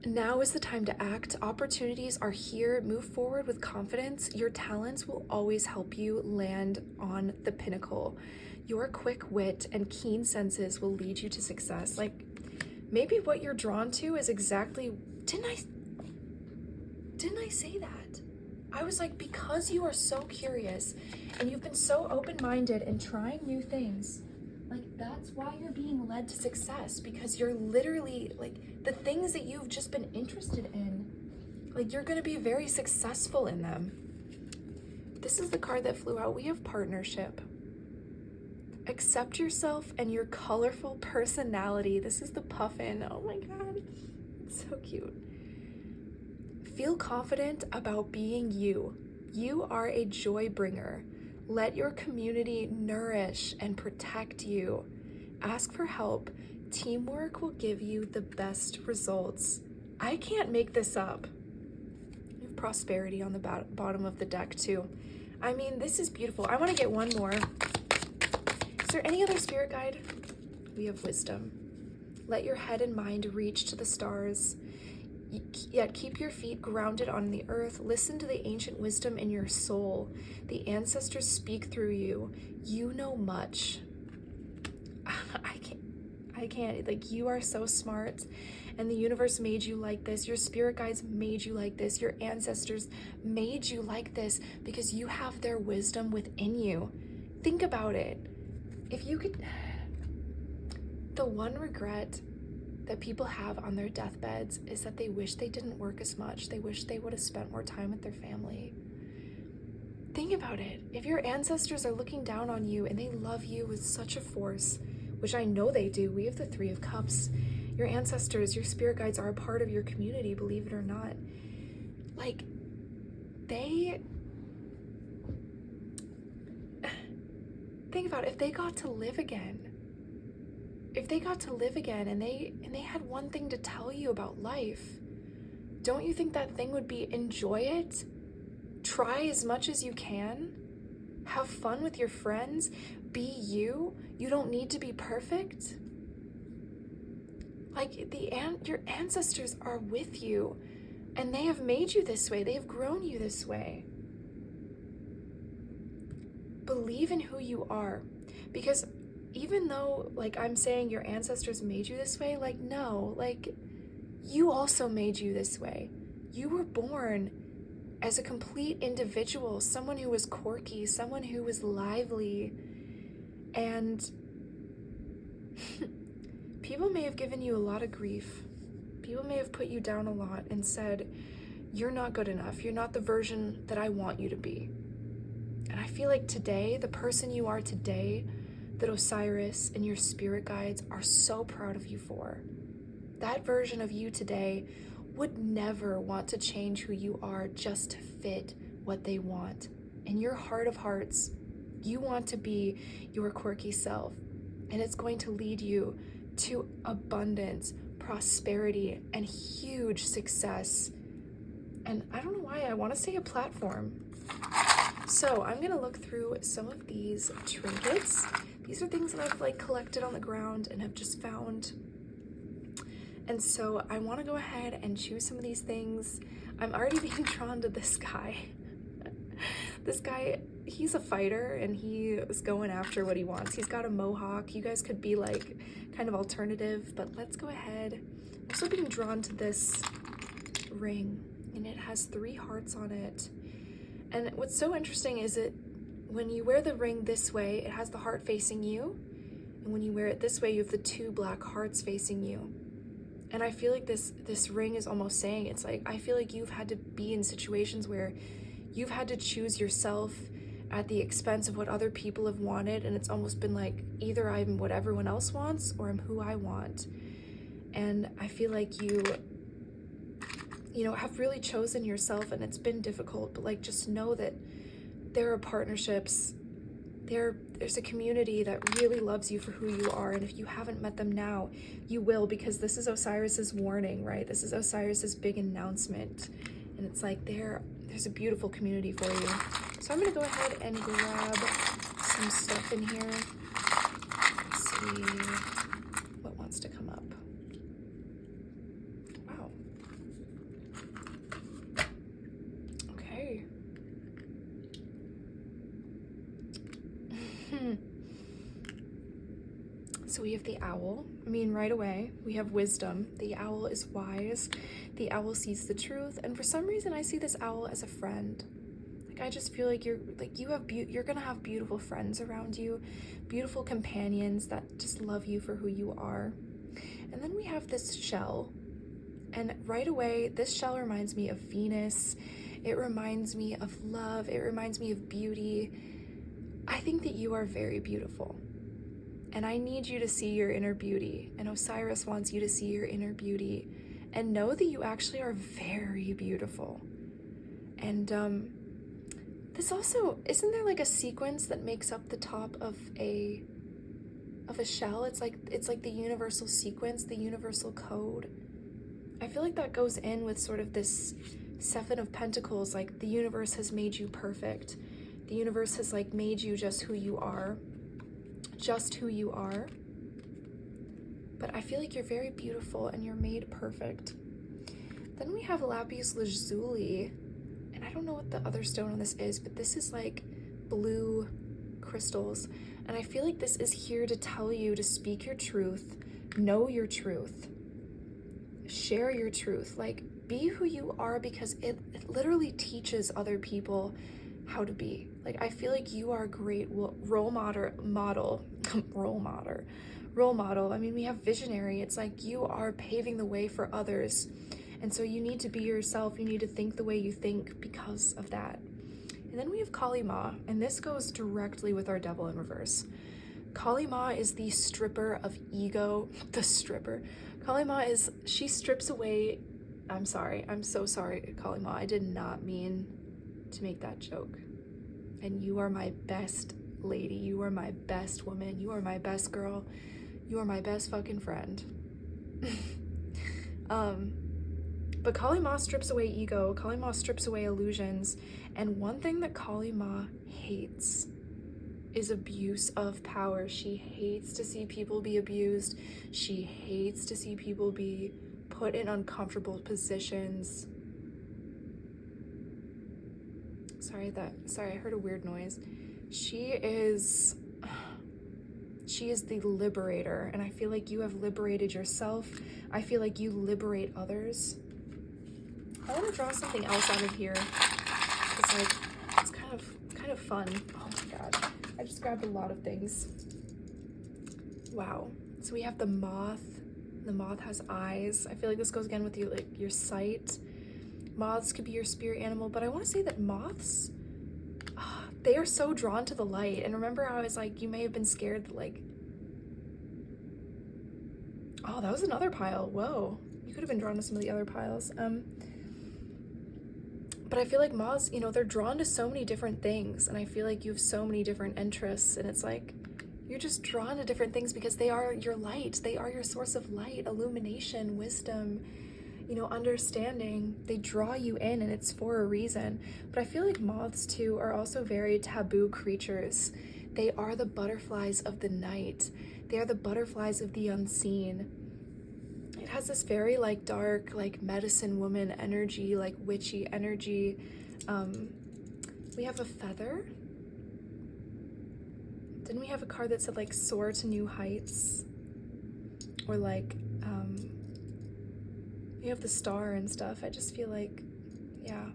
Now is the time to act. Opportunities are here. Move forward with confidence. Your talents will always help you land on the pinnacle. Your quick wit and keen senses will lead you to success. Like, maybe what you're drawn to is exactly, didn't I say that? I was like, because you are so curious and you've been so open-minded and trying new things, like, that's why you're being led to success, because you're literally, like, the things that you've just been interested in, like, you're gonna be very successful in them. This is the card that flew out. We have partnership. Accept yourself and your colorful personality. This is the puffin. Oh my God, it's so cute. Feel confident about being you. You are a joy bringer. Let your community nourish and protect you. Ask for help. Teamwork will give you the best results. I can't make this up. We have prosperity on the bottom of the deck too. I mean, this is beautiful. I want to get one more. Is there any other spirit guide? We have wisdom. Let your head and mind reach to the stars, yet keep your feet grounded on the earth. Listen to the ancient wisdom in your soul. The ancestors speak through you. You know much. I can't, like, you are so smart, and the universe made you like this. Your spirit guides made you like this. Your ancestors made you like this because you have their wisdom within you. Think about it. If you could, the one regret that people have on their deathbeds is that they wish they didn't work as much. They wish they would have spent more time with their family. Think about it. If your ancestors are looking down on you and they love you with such a force, which I know they do. We have the Three of Cups. Your ancestors, your spirit guides are a part of your community, believe it or not. Like, think about it. If they got to live again, and they had one thing to tell you about life, don't you think that thing would be enjoy it? Try as much as you can. Have fun with your friends. Be you. You don't need to be perfect. Like, your ancestors are with you, and they have made you this way. They have grown you this way. Believe in who you are, because even though, like, I'm saying your ancestors made you this way, like, no, like, you also made you this way. You were born as a complete individual, someone who was quirky, someone who was lively, and people may have given you a lot of grief. People may have put you down a lot and said, you're not good enough. You're not the version that I want you to be. And I feel like today, the person you are today, that Osiris and your spirit guides are so proud of you for. That version of you today would never want to change who you are just to fit what they want. In your heart of hearts, you want to be your quirky self, and it's going to lead you to abundance, prosperity, and huge success. And I don't know why I want to say a platform. So I'm gonna look through some of these trinkets. These are things that I've, like, collected on the ground and have just found. And so I want to go ahead and choose some of these things. I'm already being drawn to this guy. This guy, he's a fighter and he is going after what he wants. He's got a mohawk. You guys could be like kind of alternative, but let's go ahead. I'm still being drawn to this ring, and it has 3 hearts on it. And what's so interesting is when you wear the ring this way, it has the heart facing you. And when you wear it this way, you have the 2 black hearts facing you. And I feel like this ring is almost saying, it's like, I feel like you've had to be in situations where you've had to choose yourself at the expense of what other people have wanted, and it's almost been like, either I'm what everyone else wants or I'm who I want. And I feel like you know, have really chosen yourself, and it's been difficult, but like, just know that there are partnerships, there's a community that really loves you for who you are, and if you haven't met them now, you will, because this is Osiris's warning, right? This is Osiris's big announcement, and it's like there's a beautiful community for you. So I'm gonna go ahead and grab some stuff in here. Let's see what wants to come up. Wow. Okay. So we have the owl. I mean, right away, we have wisdom. The owl is wise. The owl sees the truth. And for some reason, I see this owl as a friend. Like, I just feel like you're gonna have beautiful friends around you, beautiful companions that just love you for who you are. And then we have this shell. And right away, this shell reminds me of Venus. It reminds me of love. It reminds me of beauty. I think that you are very beautiful. And I need you to see your inner beauty. And Osiris wants you to see your inner beauty and know that you actually are very beautiful. And this also, isn't there like a sequence that makes up the top of a shell? It's like the universal sequence, the universal code. I feel like that goes in with sort of this 7 of Pentacles, like the universe has made you perfect. The universe has like made you just who you are. Just who you are. But I feel like you're very beautiful and you're made perfect. Then we have lapis lazuli, and I don't know what the other stone on this is, but this is like blue crystals, and I feel like this is here to tell you to speak your truth, know your truth, share your truth, like be who you are, because it literally teaches other people how to be. Like, I feel like you are a great role model. I mean, we have visionary. It's like you are paving the way for others. And so you need to be yourself. You need to think the way you think because of that. And then we have Kali Ma, and this goes directly with our devil in reverse. Kali Ma is the stripper of ego. The stripper. Kali Ma she strips away. I'm sorry. I'm so sorry, Kali Ma. I did not mean to make that joke. And you are my best lady. You are my best woman. You are my best girl. You are my best fucking friend. But Kali Ma strips away ego. Kali Ma strips away illusions. And one thing that Kali Ma hates is abuse of power. She hates to see people be abused. She hates to see people be put in uncomfortable positions. Sorry, I heard a weird noise. She is the liberator, and I feel like you have liberated yourself. I feel like you liberate others. I want to draw something else out of here. It's kind of fun. Oh my god. I just grabbed a lot of things. Wow. So we have the moth. The moth has eyes. I feel like this goes again with your sight. Moths could be your spirit animal, but I want to say that moths, they are so drawn to the light. And remember how I was like, you may have been scared that like, oh, that was another pile. Whoa, you could have been drawn to some of the other piles. But I feel like moths, you know, they're drawn to so many different things, and I feel like you have so many different interests, and it's like, you're just drawn to different things because they are your light. They are your source of light, illumination, wisdom, you know, understanding. They draw you in, and it's for a reason. But I feel like moths too are also very taboo creatures. They are the butterflies of the night. They are the butterflies of the unseen. It has this very like dark, like medicine woman energy, like witchy energy. We have a feather. Didn't we have a card that said like soar to new heights? Or like, we have the star and stuff. I just feel like, yeah.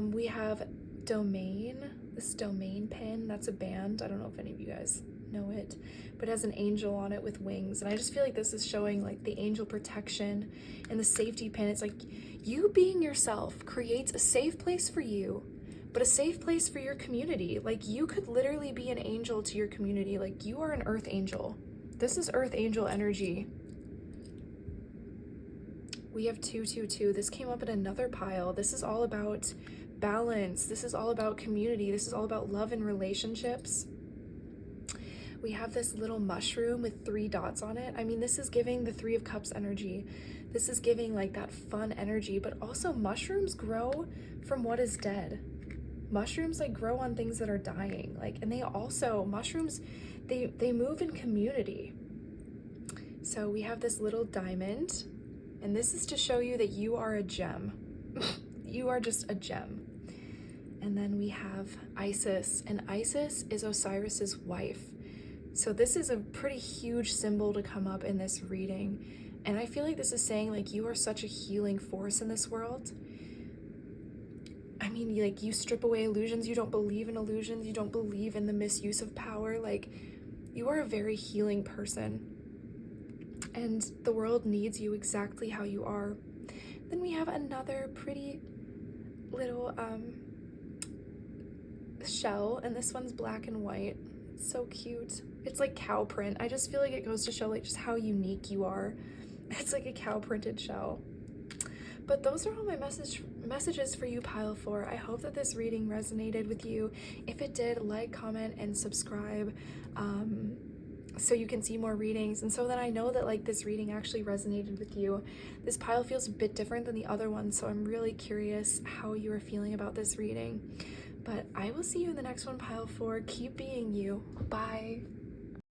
We have Domain, this Domain pin. That's a band. I don't know if any of you guys know it, but it has an angel on it with wings. And I just feel like this is showing like the angel protection and the safety pin. It's like you being yourself creates a safe place for you, but a safe place for your community. Like you could literally be an angel to your community. Like you are an earth angel. This is earth angel energy. We have 222. This came up in another pile. This is all about balance. This is all about community. This is all about love and relationships. We have this little mushroom with 3 dots on it. I mean, this is giving the 3 of Cups energy. This is giving like that fun energy, but also mushrooms grow from what is dead. Mushrooms like grow on things that are dying. Like, and they also, mushrooms, they move in community. So we have this little diamond, and this is to show you that you are a gem. You are just a gem. And then we have Isis, and Isis is Osiris's wife. So this is a pretty huge symbol to come up in this reading. And I feel like this is saying like you are such a healing force in this world. I mean, like you strip away illusions. You don't believe in illusions. You don't believe in the misuse of power. Like you are a very healing person. And the world needs you exactly how you are. Then we have another pretty little shell, and this one's black and white. It's so cute. It's like cow print. I just feel like it goes to show like just how unique you are. It's like a cow printed shell. But those are all my messages for you, pile 4. I hope that this reading resonated with you. If it did, like, comment, and subscribe. So you can see more readings, and so that I know that like this reading actually resonated with you. This pile feels a bit different than the other one, so I'm really curious how you are feeling about this reading. But I will see you in the next one, pile 4. Keep being you. Bye.